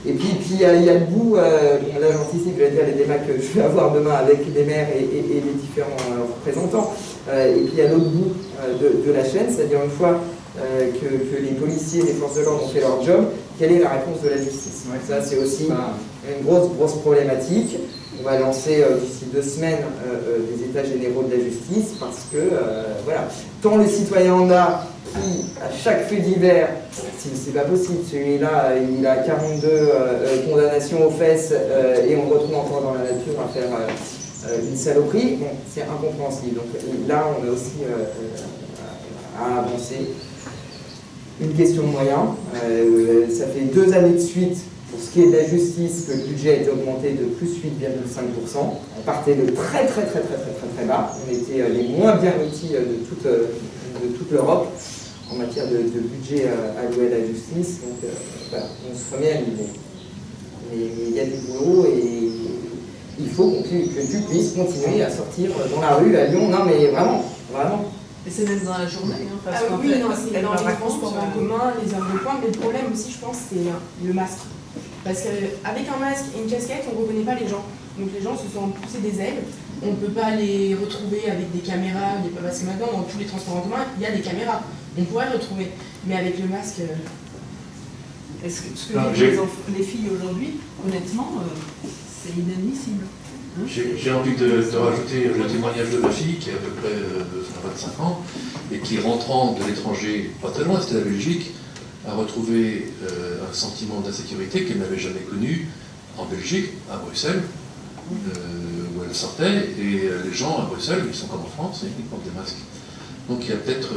Et puis il y a le bout, là j'anticipe, je vais dire les débats que je vais avoir demain avec les maires et les différents représentants. Et puis il y a l'autre bout de la chaîne, c'est-à-dire une fois que les policiers et les forces de l'ordre ont fait leur job, quelle est la réponse de la justice? Ça c'est aussi une grosse problématique. On va lancer d'ici 2 semaines des états généraux de la justice parce que, voilà, tant le citoyen en a qui, à chaque fait divers, c'est pas possible, celui-là, il a 42 condamnations aux fesses et on retrouve encore dans la nature à faire une saloperie, bon, c'est incompréhensible. Donc là, on a aussi à avancer. Une question de moyens, ça fait 2 années de suite, pour ce qui est de la justice, que le budget a été augmenté de plus 8,5%. On partait de très bas. On était les moins bien lotis de toute l'Europe en matière de budget alloué à la justice. Donc voilà, on se remet à niveau. Mais il y a du boulot et il faut que tu puisses continuer à sortir dans la rue à Lyon. Non mais vraiment. Et c'est même dans la journée. Parce qu'en oui, fait, non, c'est dans les transports en commun, les heures de pointe. Mais le problème aussi, je pense, c'est le masque. Parce qu'avec un masque et une casquette, on ne reconnaît pas les gens. Donc les gens se sentent pousser des ailes. On ne peut pas les retrouver avec des caméras, parce que maintenant dans tous les transports en commun, il y a des caméras. On pourrait le retrouver, mais avec le masque... Est-ce que ce que disent les filles aujourd'hui, honnêtement, c'est inadmissible. J'ai envie de rajouter le témoignage de ma fille, qui a à peu près 25 ans, et qui, rentrant de l'étranger, pas très loin, c'était la Belgique, a retrouvé un sentiment d'insécurité qu'elle n'avait jamais connu en Belgique, à Bruxelles, où elle sortait, et les gens à Bruxelles, ils sont comme en France, ils portent des masques. Donc il y a peut-être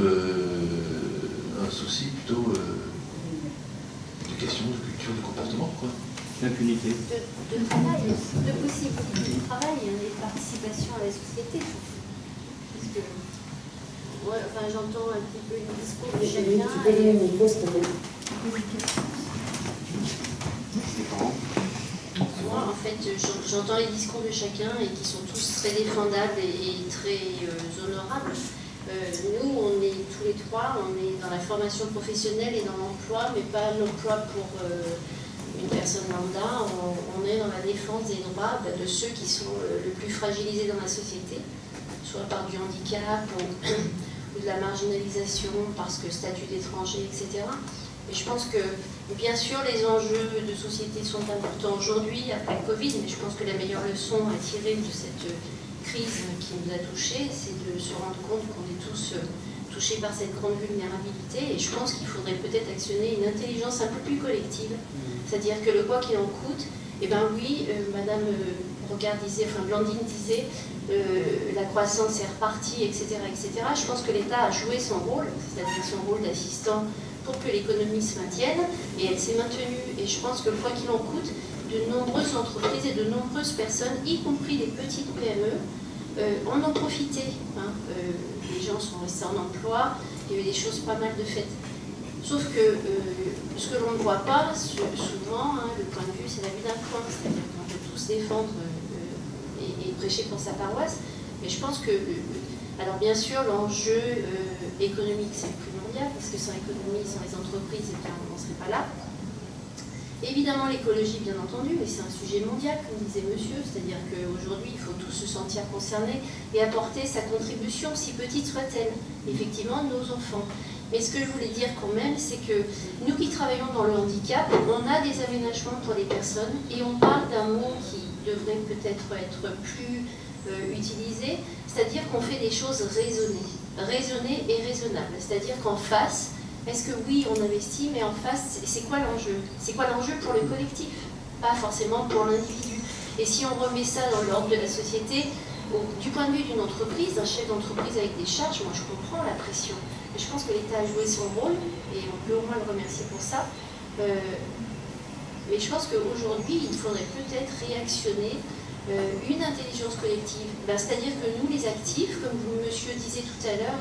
un souci plutôt de question de culture, de comportement, quoi. L'impunité. De travail, de possibilité de travail et de participation à la société. Parce que, ouais, enfin, j'entends un petit peu le discours de chacun. Moi, en fait, j'entends les discours de chacun et qui sont tous très défendables et très honorables. Nous, on est tous les trois, on est dans la formation professionnelle et dans l'emploi, mais pas l'emploi pour une personne lambda. On est dans la défense des droits de ceux qui sont le plus fragilisés dans la société, soit par du handicap ou de la marginalisation, parce que statut d'étranger, etc. Et je pense que, bien sûr, les enjeux de société sont importants aujourd'hui, après le Covid, mais je pense que la meilleure leçon à tirer de cette crise qui nous a touchés, c'est de se rendre compte qu'on est tous touchés par cette grande vulnérabilité. Et je pense qu'il faudrait peut-être actionner une intelligence un peu plus collective. C'est-à-dire que le quoi qu'il en coûte, eh bien oui, Madame Rocard disait, enfin Blandine disait, la croissance est repartie, etc., etc. Je pense que l'État a joué son rôle, c'est-à-dire son rôle d'assistant pour que l'économie se maintienne, et elle s'est maintenue. Et je pense que quoi qu'il en coûte, de nombreuses entreprises et de nombreuses personnes, y compris les petites PME, en ont profité. Hein. Les gens sont restés en emploi, il y a eu des choses pas mal de faites. Sauf que ce que l'on ne voit pas, souvent, hein, le point de vue, c'est la vue d'un coin, c'est-à-dire qu'on peut tous défendre et prêcher pour sa paroisse, mais je pense que, alors bien sûr, l'enjeu économique, c'est primordial, parce que sans économie, sans les entreprises, eh bien, on n'en serait pas là. Évidemment, l'écologie, bien entendu, mais c'est un sujet mondial, comme disait monsieur, c'est-à-dire qu'aujourd'hui, il faut tous se sentir concernés et apporter sa contribution, si petite soit-elle, effectivement, de nos enfants. Mais ce que je voulais dire quand même, c'est que nous qui travaillons dans le handicap, on a des aménagements pour les personnes et on parle d'un mot qui devrait peut-être être plus utilisé, c'est-à-dire qu'on fait des choses raisonnées et raisonnables. C'est-à-dire qu'en face, est-ce que oui, on investit, mais en face, c'est quoi l'enjeu? C'est quoi l'enjeu pour le collectif, pas forcément pour l'individu. Et si on remet ça dans l'ordre de la société, du point de vue d'une entreprise, d'un chef d'entreprise avec des charges, moi je comprends la pression. Et je pense que l'État a joué son rôle, et on peut au moins le remercier pour ça. Mais je pense qu'aujourd'hui, il faudrait peut-être réactionner une intelligence collective. C'est-à-dire que nous, les actifs, comme vous, monsieur, disiez tout à l'heure,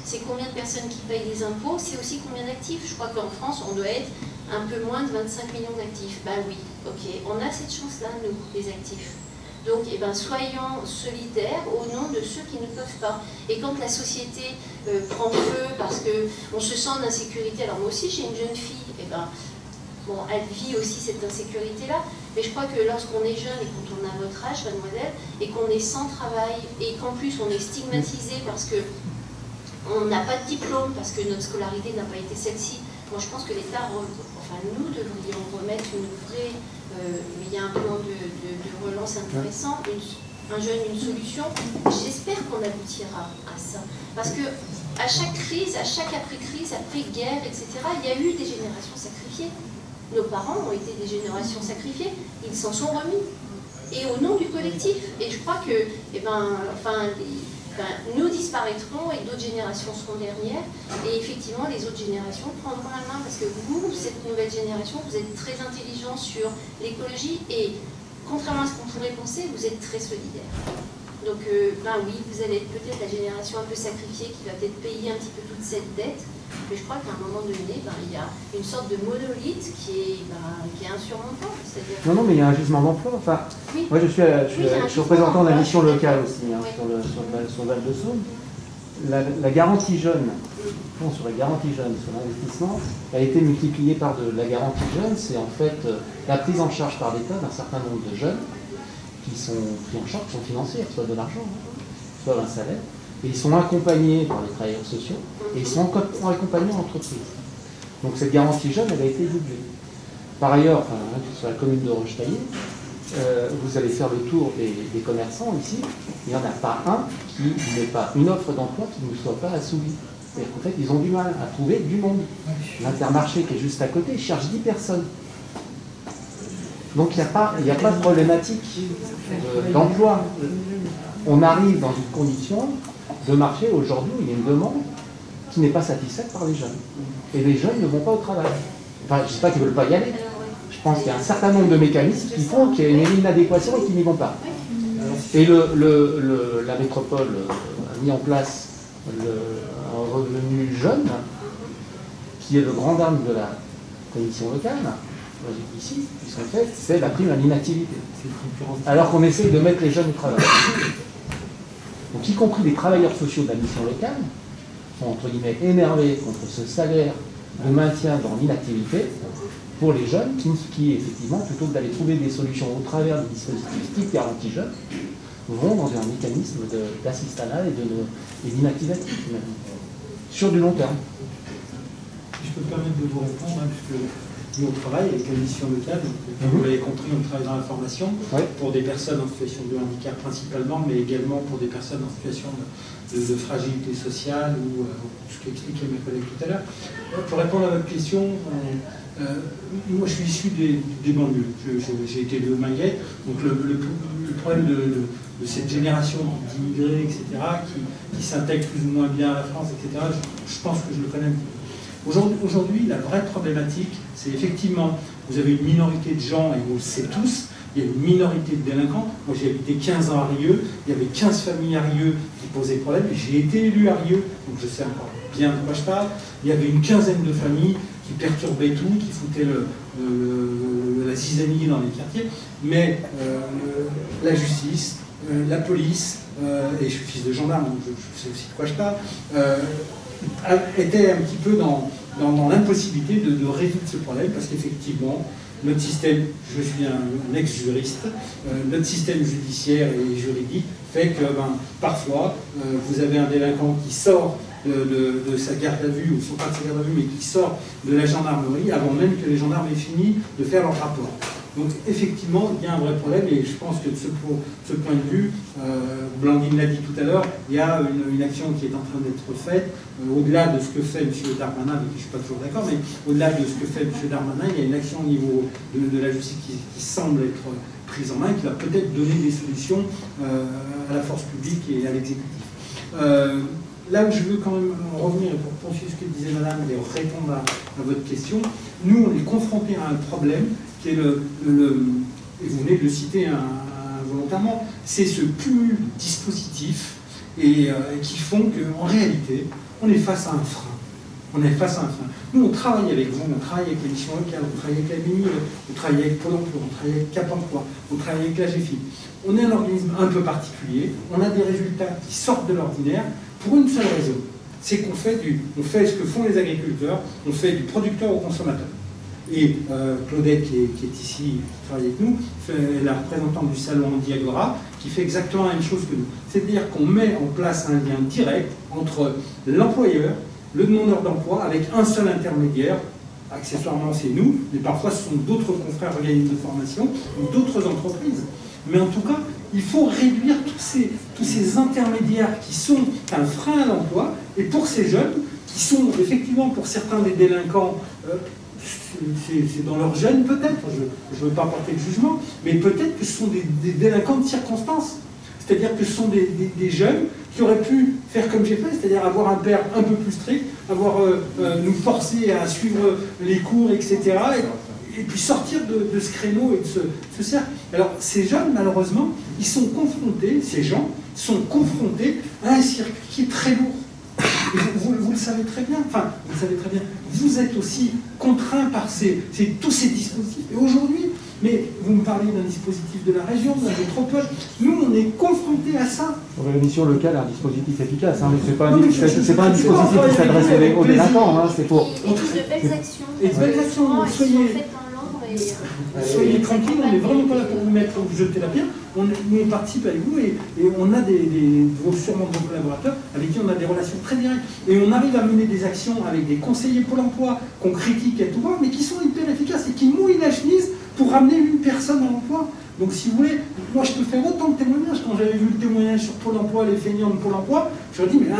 c'est combien de personnes qui payent des impôts, c'est aussi combien d'actifs. Je crois qu'en France, on doit être un peu moins de 25 millions d'actifs. Ben oui, ok, on a cette chance-là, nous, les actifs. Donc, eh ben, soyons solidaires au nom de ceux qui ne peuvent pas. Et quand la société prend feu parce qu'on se sent en insécurité, alors moi aussi j'ai une jeune fille, eh ben, bon, elle vit aussi cette insécurité-là, mais je crois que lorsqu'on est jeune et quand on a votre âge, mademoiselle, et qu'on est sans travail, et qu'en plus on est stigmatisé parce qu'on n'a pas de diplôme, parce que notre scolarité n'a pas été celle-ci, moi je pense que l'État, enfin nous devrions remettre une vraie... il y a un plan de relance intéressant, un jeune, une solution. J'espère qu'on aboutira à ça. Parce que à chaque crise, à chaque après-crise, après-guerre, etc., il y a eu des générations sacrifiées. Nos parents ont été des générations sacrifiées, ils s'en sont remis. Et au nom du collectif. Et je crois que, eh ben, enfin, nous disparaîtrons et d'autres générations seront derrière. Et effectivement, les autres générations prendront la main parce que vous, cette nouvelle génération, vous êtes très intelligents sur l'écologie et, contrairement à ce qu'on pourrait penser, vous êtes très solidaires. Donc, ben oui, vous allez être peut-être la génération un peu sacrifiée qui va peut-être payer un petit peu toute cette dette. Mais je crois qu'à un moment donné, ben, il y a une sorte de monolithe qui est insurmontable. Non, mais il y a un gisement d'emploi. Enfin, oui. Moi, je suis représentant de la mission locale aussi, hein, oui. sur Val de Saône. La garantie jeune, sur la garantie jeune, sur l'investissement, a été multipliée par 2. La garantie jeune, c'est en fait la prise en charge par l'État d'un certain nombre de jeunes qui sont pris en charge, qui sont financés, soit de l'argent, soit un salaire, et ils sont accompagnés par les travailleurs sociaux, et ils sont accompagnés en entreprise. Donc cette garantie jeune, elle a été doublée. Par ailleurs, sur la commune de Rochetaillé, vous allez faire le tour des commerçants ici, il n'y en a pas un qui n'ait pas une offre d'emploi qui ne soit pas assouvie. C'est-à-dire qu'en fait, ils ont du mal à trouver du monde. L'Intermarché qui est juste à côté cherche 10 personnes. Donc il n'y a pas de problématique d'emploi. On arrive dans une condition de marché aujourd'hui où il y a une demande qui n'est pas satisfaite par les jeunes. Et les jeunes ne vont pas au travail. Enfin, je ne sais pas qu'ils ne veulent pas y aller. Je pense qu'il y a un certain nombre de mécanismes qui font qu'il y a une inadéquation et qu'ils n'y vont pas. Et la métropole a mis en place un revenu jeune, qui est le grand dame de la commission locale, ici, puisqu'en fait, c'est la prime à l'inactivité. Alors qu'on essaye de mettre les jeunes au travail. Donc, y compris les travailleurs sociaux de la mission locale sont, entre guillemets, énervés contre ce salaire de maintien dans l'inactivité pour les jeunes qui, effectivement, plutôt que d'aller trouver des solutions au travers des dispositifs type garantie jeune, vont dans un mécanisme d'assistanat et d'inactivation, sur du long terme. Si je peux me permettre de vous répondre, puisque nous on travaille avec la mission locale, donc, vous l'avez compris, on travaille dans la formation pour des personnes en situation de handicap principalement, mais également pour des personnes en situation de fragilité sociale, ou ce qu'expliquaient mes collègues tout à l'heure. Pour répondre à votre question, moi je suis issu des banlieues, j'ai été de Mayet, donc le problème de cette génération d'immigrés, etc., qui s'intègre plus ou moins bien à la France, etc., je pense que je le connais un petit peu. Aujourd'hui, la vraie problématique, c'est effectivement, vous avez une minorité de gens, et vous le savez tous, il y a une minorité de délinquants. Moi j'ai habité 15 ans à Rieux, il y avait 15 familles à Rieux qui posaient problème, j'ai été élu à Rieux, donc je sais encore bien de quoi je parle. Il y avait une quinzaine de familles qui perturbaient tout, qui foutaient la zizanie dans les quartiers, mais la justice, la police, et je suis fils de gendarme, donc je sais aussi de quoi je parle, était un petit peu dans l'impossibilité de résoudre ce problème, parce qu'effectivement, notre système, je suis un ex-juriste, notre système judiciaire et juridique fait que parfois, vous avez un délinquant qui sort de sa garde à vue, ou pas de sa garde à vue, mais qui sort de la gendarmerie avant même que les gendarmes aient fini de faire leur rapport. Donc effectivement, il y a un vrai problème, et je pense que de ce point de vue, Blandine l'a dit tout à l'heure, il y a une action qui est en train d'être faite, au-delà de ce que fait M. Darmanin, avec qui je ne suis pas toujours d'accord, mais au-delà de ce que fait M. Darmanin, il y a une action au niveau de la justice qui semble être prise en main, qui va peut-être donner des solutions à la force publique et à l'exécutif. Là où je veux quand même revenir, pour poursuivre ce que disait Madame et répondre à votre question, nous on est confrontés à un problème qui est et vous venez de le citer volontairement, c'est ce cumul de dispositifs et qui font qu'en réalité, on est face à un frein. On est face à un frein. Nous, on travaille avec vous, on travaille avec les missions locales, on travaille avec la BNI, on travaille avec Pôle emploi, on travaille avec Cap emploi, on travaille avec la GFI. On est un organisme un peu particulier, on a des résultats qui sortent de l'ordinaire pour une seule raison. C'est qu'on fait ce que font les agriculteurs, on fait du producteur au consommateur. Et Claudette, qui est ici, qui travaille avec nous, est la représentante du salon Diagora, qui fait exactement la même chose que nous. C'est-à-dire qu'on met en place un lien direct entre l'employeur, le demandeur d'emploi, avec un seul intermédiaire. Accessoirement, c'est nous, mais parfois ce sont d'autres confrères organismes de formation ou d'autres entreprises. Mais en tout cas, il faut réduire tous ces intermédiaires qui sont un frein à l'emploi, et pour ces jeunes, qui sont effectivement pour certains des délinquants, c'est dans leur gène peut-être, je ne veux pas porter de jugement, mais peut-être que ce sont des délinquants de circonstance. C'est-à-dire que ce sont des jeunes qui auraient pu faire comme j'ai fait, c'est-à-dire avoir un père un peu plus strict, nous forcer à suivre les cours, etc. Et puis sortir de ce créneau et de ce cercle. Alors ces jeunes, malheureusement, ils sont confrontés, ces gens sont confrontés à un circuit qui est très lourd. Et vous le savez très bien, vous êtes aussi contraints par tous ces dispositifs. Et aujourd'hui, mais vous me parlez d'un dispositif de la région, de la métropole, nous on est confrontés à ça. La mission locale a un dispositif efficace, mais ce n'est pas un dispositif qui s'adresse aux délinquants, c'est pour... Et de belles actions. Et de belles actions, soyez tranquilles, on n'est vraiment pas là pour vous mettre, vous jeter la pierre, nous on participe avec vous et on a sûrement de vos collaborateurs avec qui on a des relations très directes. Et on arrive à mener des actions avec des conseillers Pôle emploi qu'on critique à tout va, mais qui sont hyper efficaces et qui mouillent la chemise pour ramener une personne à l'emploi. Donc si vous voulez, moi je peux faire autant de témoignages. Quand j'avais vu le témoignage sur Pôle emploi, les feignants de Pôle emploi, je leur dis mais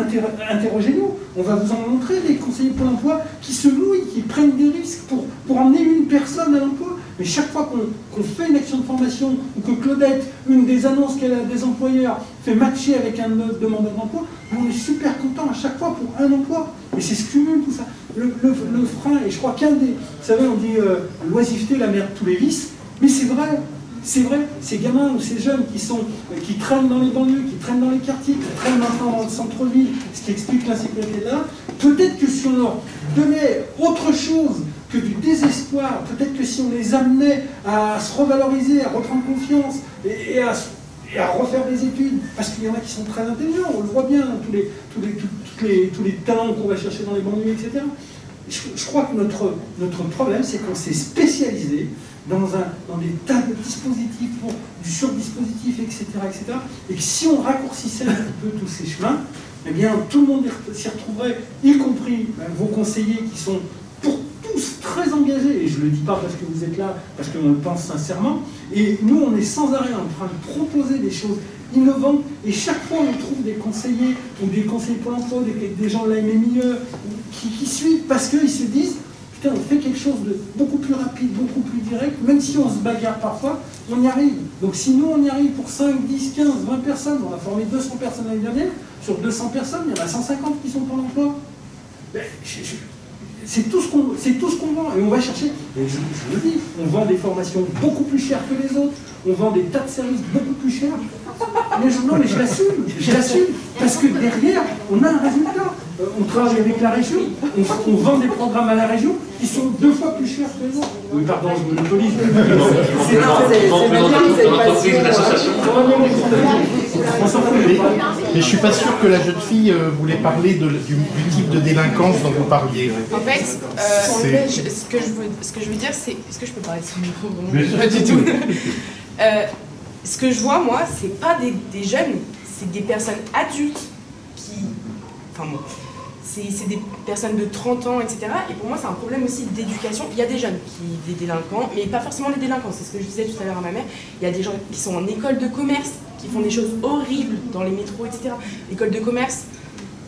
interrogez-nous, on va vous en montrer des conseillers Pôle emploi qui se mouillent, qui prennent des risques pour emmener une personne à l'emploi. Mais chaque fois qu'on fait une action de formation ou que Claudette, une des annonces qu'elle a des employeurs, fait matcher avec un demandeur d'emploi, on est super content à chaque fois pour un emploi. Mais c'est ce cumul, tout ça. Le frein, et je crois qu'un des... Vous savez, on dit l'oisiveté, la mère de tous les vices, mais c'est vrai. C'est vrai, ces gamins ou ces jeunes qui traînent dans les banlieues, qui traînent dans les quartiers, qui traînent maintenant dans le centre-ville, ce qui explique l'insécurité là, peut-être que si on leur donnait autre chose que du désespoir, peut-être que si on les amenait à se revaloriser, à reprendre confiance et à refaire des études, parce qu'il y en a qui sont très intelligents, on le voit bien, tous les talents qu'on va chercher dans les banlieues, etc. Je crois que notre problème, c'est qu'on s'est spécialisé dans des tas de dispositifs, du surdispositif, etc., etc. Et que si on raccourcissait un petit peu tous ces chemins, eh bien tout le monde s'y retrouverait, y compris vos conseillers qui sont pour tous très engagés, et je ne le dis pas parce que vous êtes là, parce qu'on le pense sincèrement, et nous on est sans arrêt en train de proposer des choses innovantes, et chaque fois on trouve des conseillers, ou des conseillers Pôle emploi, des gens de la MMIE, qui suivent parce qu'ils se disent putain, on fait quelque chose de beaucoup plus rapide, beaucoup plus direct, même si on se bagarre parfois, on y arrive. Donc si nous on y arrive pour 5, 10, 15, 20 personnes, on a formé 200 personnes l'année dernière, sur 200 personnes, il y en a 150 qui sont pour l'emploi. C'est tout ce qu'on vend, et on va chercher, et je le dis, on vend des formations beaucoup plus chères que les autres, on vend des tas de services beaucoup plus chers. Mais je l'assume, parce que derrière, on a un résultat. On travaille avec la région, on vend des programmes à la région qui sont 2 fois plus chers que les autres. Oui, pardon, je monopolise. Mais je suis pas sûr que la jeune fille voulait parler du type de délinquance dont vous parliez. En fait, ce que je veux dire, c'est... Est-ce que je peux parler de ce micro? Pas du tout. Ce que je vois, moi, c'est pas des jeunes, c'est des personnes adultes qui... Enfin bon, c'est des personnes de 30 ans, etc. Et pour moi, c'est un problème aussi d'éducation. Il y a des jeunes, des délinquants, mais pas forcément des délinquants. C'est ce que je disais tout à l'heure à ma mère. Il y a des gens qui sont en école de commerce, qui font des choses horribles dans les métros, etc. L'école de commerce,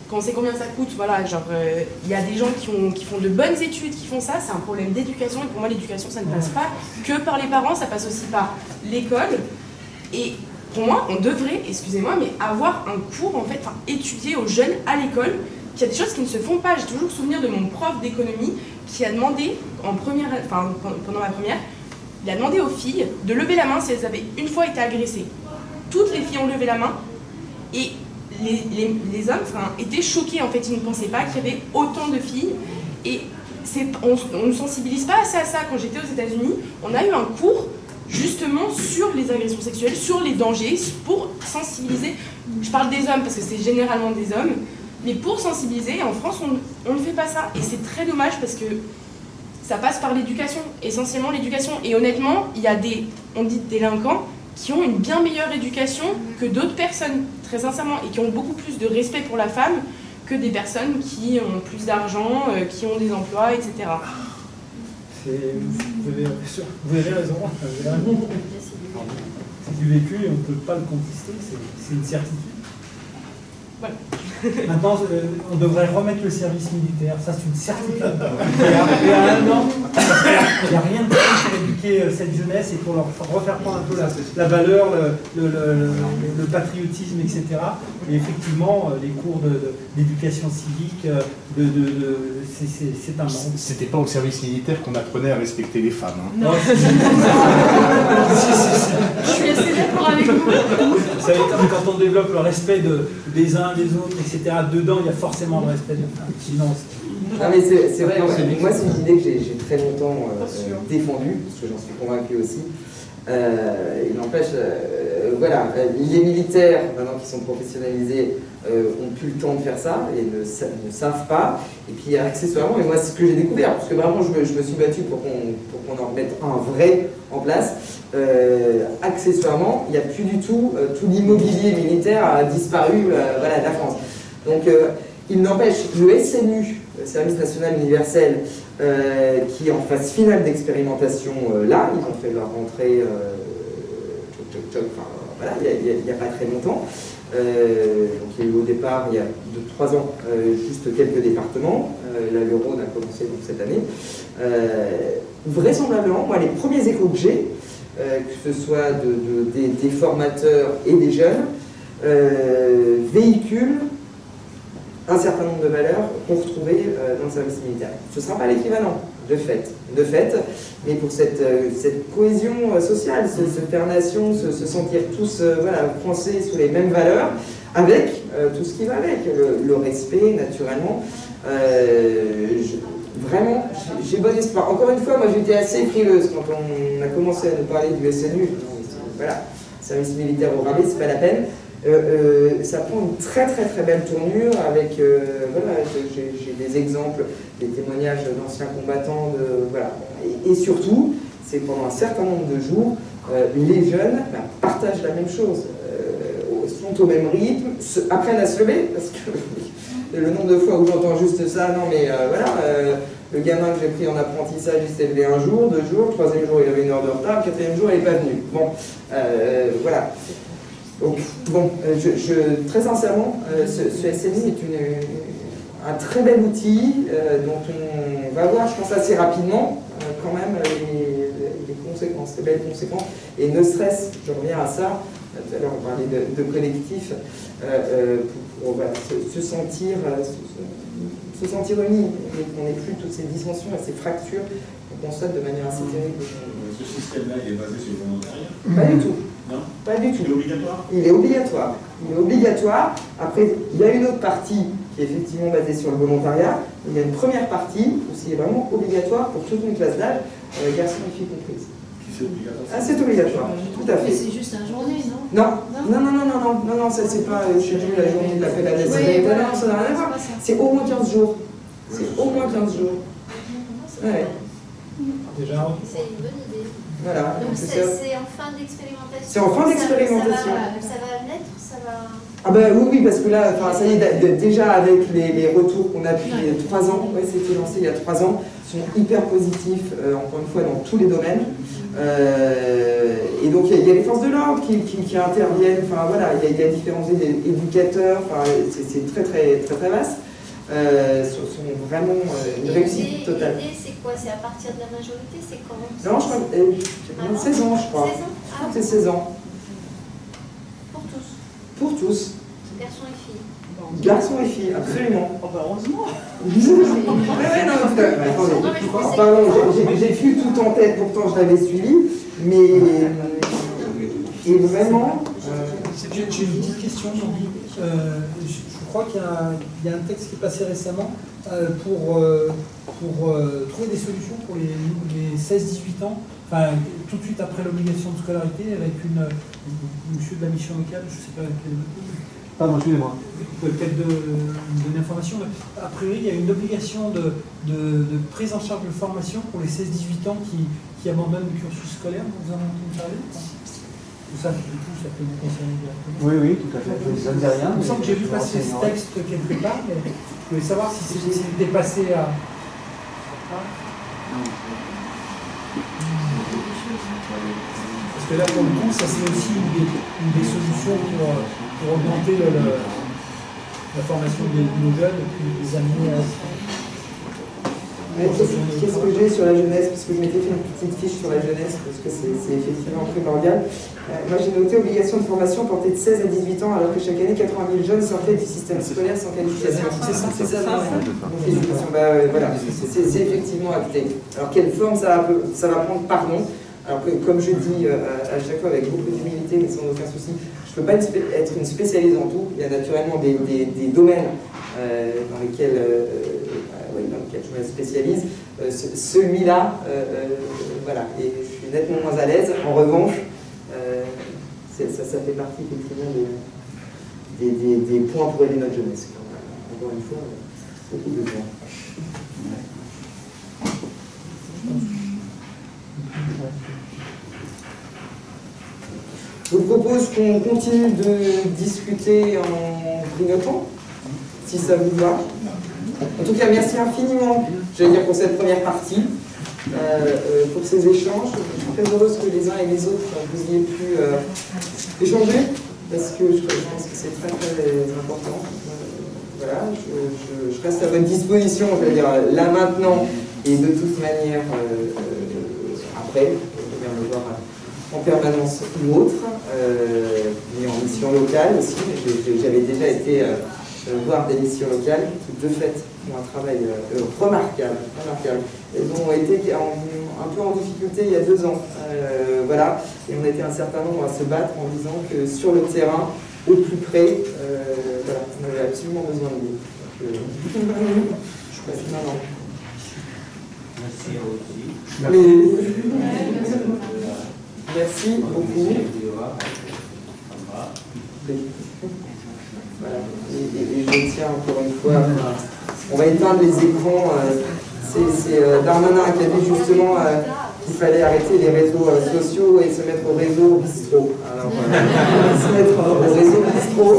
quand on sait combien ça coûte, voilà, genre, il y a des gens qui font de bonnes études, qui font ça, c'est un problème d'éducation. Et pour moi, l'éducation, ça ne passe pas que par les parents, ça passe aussi par l'école. Et pour moi, on devrait, excusez-moi, mais avoir un cours, en fait, enfin, étudier aux jeunes à l'école, qu'il y a des choses qui ne se font pas. J'ai toujours le souvenir de mon prof d'économie qui a demandé, pendant ma première, il a demandé aux filles de lever la main si elles avaient une fois été agressées. Toutes les filles ont levé la main, et les hommes étaient choqués, en fait, ils ne pensaient pas qu'il y avait autant de filles, et on ne sensibilise pas assez à ça. Quand j'étais aux États-Unis, on a eu un cours justement sur les agressions sexuelles, sur les dangers, pour sensibiliser. Je parle des hommes parce que c'est généralement des hommes, mais pour sensibiliser, en France, on ne fait pas ça. Et c'est très dommage parce que ça passe par l'éducation, essentiellement l'éducation. Et honnêtement, il y a on dit délinquants, qui ont une bien meilleure éducation que d'autres personnes, très sincèrement, et qui ont beaucoup plus de respect pour la femme que des personnes qui ont plus d'argent, qui ont des emplois, etc. Vous avez raison. C'est du vécu et on ne peut pas le contester, c'est une certitude. Voilà. Maintenant, on devrait remettre le service militaire, ça c'est une certitude. Et à 1 an, il n'y a rien de plus pour éduquer cette jeunesse et pour leur refaire prendre un peu la valeur, le patriotisme, etc. Et effectivement, les cours d'éducation civique, c'est un manque. C'était pas au service militaire qu'on apprenait à respecter les femmes. Hein. Non. Je suis assez d'accord avec vous. Vous savez, quand on développe le respect des uns, des autres, etc., dedans, il y a forcément le respect des femmes. Sinon, ah mais c'est vrai, moi c'est une idée que j'ai très longtemps défendue, parce que j'en suis convaincu aussi. Il n'empêche, voilà, les militaires, maintenant qu'ils sont professionnalisés, ont plus le temps de faire ça et ne savent pas. Et puis accessoirement, et moi c'est ce que j'ai découvert, parce que vraiment je me suis battu pour qu'on en remette un vrai en place. Accessoirement, il n'y a plus du tout, tout l'immobilier militaire a disparu voilà, de la France. Donc il n'empêche, le SNU, le Service National Universel, qui est en phase finale d'expérimentation là, ils ont fait leur rentrée voilà, il n'y a pas très longtemps. Donc il y a eu au départ, il y a 3 ans, juste quelques départements. Là, le Rhône a commencé donc, cette année. Vraisemblablement, moi, les premiers échos que j'ai, que ce soit des formateurs et des jeunes, véhiculent un certain nombre de valeurs qu'on retrouvait dans le service militaire. Ce ne sera pas l'équivalent, de fait, mais pour cette cohésion sociale, se faire nation, se sentir tous voilà, français sous les mêmes valeurs, avec tout ce qui va avec, le respect naturellement. Vraiment, j'ai bon espoir. Encore une fois, moi j'étais assez frileuse quand on a commencé à nous parler du SNU. Voilà, service militaire au rabais, c'est pas la peine. Ça prend une très belle tournure avec, voilà, j'ai des exemples, des témoignages d'anciens combattants, voilà. Et surtout, c'est pendant un certain nombre de jours, les jeunes partagent la même chose, sont au même rythme, apprennent à se lever, parce que le nombre de fois où j'entends juste ça, non mais voilà, le gamin que j'ai pris en apprentissage, il s'est levé 1 jour, 2 jours, le 3e jour il avait 1 heure de retard, le 4e jour il n'est pas venu. Bon, voilà. Donc, bon, très sincèrement, ce SNU est un très bel outil dont on va voir, je pense, assez rapidement, quand même, les conséquences, les belles conséquences. Et ne serait-ce, je reviens à ça, tout à l'heure on parlait de collectif, pour voilà, se sentir unis, et qu'on n'ait plus toutes ces dissensions et ces fractures qu'on constate de manière assez terrible. Ce système-là, il est basé sur le volontariat? Pas du tout. Non? Pas du tout. Il est obligatoire? Il est obligatoire. Il est obligatoire. Après, il y a une autre partie qui est effectivement basée sur le volontariat. Il y a une première partie où c'est vraiment obligatoire pour toute une classe d'âge, garçons et filles comprises. C'est obligatoire? Ah, c'est obligatoire, tout à fait. Mais c'est juste un journée, non? Non, ça c'est pas, je sais plus, la journée de la fête à la non, ça n'a rien à voir. C'est au moins 15 jours. C'est au moins 15 jours. Ouais. Déjà. C'est une bonne idée. Voilà. Donc c'est en fin d'expérimentation. C'est en fin d'expérimentation. Ça va naître, ça va... Ah ben oui, parce que là, ça y est, déjà avec les retours qu'on a depuis 3 ans, ouais, c'était lancé il y a 3 ans, sont hyper positifs, encore une fois, dans tous les domaines. Et donc il y a les forces de l'ordre qui interviennent, enfin voilà, il y a différents éducateurs, enfin, c'est très vaste. Sont vraiment une réussite totale. L'idée, c'est quoi? C'est à partir de la majorité? C'est quand? Non, je crois 16 ans, je crois. 16 ans? Ah, c'est 16 ans. Pour tous? Pour tous. Garçons et filles? Garçons et filles, absolument. Oh bah heureusement. Pardon, j'ai plus tout en tête, pourtant je l'avais suivi, mais et vraiment... J'ai une petite question, Jean-Guy. Je crois qu'il y a un texte qui est passé récemment pour trouver des solutions pour les 16-18 ans, enfin, tout de suite après l'obligation de scolarité, avec monsieur de la mission locale, je ne sais pas quel... Pardon, excusez-moi. Vous pouvez peut-être donner information. A priori, il y a une obligation de prise en charge de formation pour les 16-18 ans qui abandonnent le cursus scolaire. Vous en avez entendu parler? Ça, du coup, ça peut vous concerner directement. Oui, tout à fait. Ça ne dit rien. Il me semble que j'ai vu passer ce texte quelque part, mais je voulais savoir si c'était passé à... Parce que là, pour le coup, ça c'est aussi une des solutions pour augmenter la formation de nos jeunes et puis les amener à... Qu'est-ce que j'ai sur la jeunesse? Parce que je m'étais fait une petite fiche sur la jeunesse, parce que c'est effectivement primordial. Moi j'ai noté obligation de formation portée de 16 à 18 ans, alors que chaque année 80 000 jeunes sortaient du système scolaire sans qualification. C'est ça. Voilà, c'est effectivement acté. Alors quelle forme ça va prendre, pardon. Alors que, comme je dis à chaque fois avec beaucoup d'humilité, mais sans aucun souci, je ne peux pas être une spécialiste en tout. Il y a naturellement des domaines dans lesquels je me spécialise. Celui-là, voilà, et je suis nettement moins à l'aise. En revanche, ça fait partie effectivement des points pour aider notre jeunesse. Encore une fois, beaucoup besoin. Je vous propose qu'on continue de discuter en grignotant, si ça vous va. En tout cas, merci infiniment, j'allais dire, pour cette première partie, pour ces échanges. Je suis très heureuse que les uns et les autres vous ayez pu échanger, parce que je pense que c'est très très important. Voilà, je reste à votre disposition, je veux dire, là maintenant, et de toute manière après, je viens le voir en permanence ou autre, mais en mission locale aussi. J'avais déjà été voir des missions locales qui, de fait, font un travail remarquable. Elles ont été un peu en difficulté il y a 2 ans. Voilà. Et on était un certain nombre à se battre en disant que sur le terrain, au plus près, voilà, on avait absolument besoin de lui. Je passe maintenant. Merci à vous aussi. Merci beaucoup. Voilà. Et je tiens encore une fois, on va éteindre les écrans. C'est Darmanin qui a dit justement qu'il fallait arrêter les réseaux sociaux et se mettre au réseau bistrot. Alors, se mettre au réseau bistrot.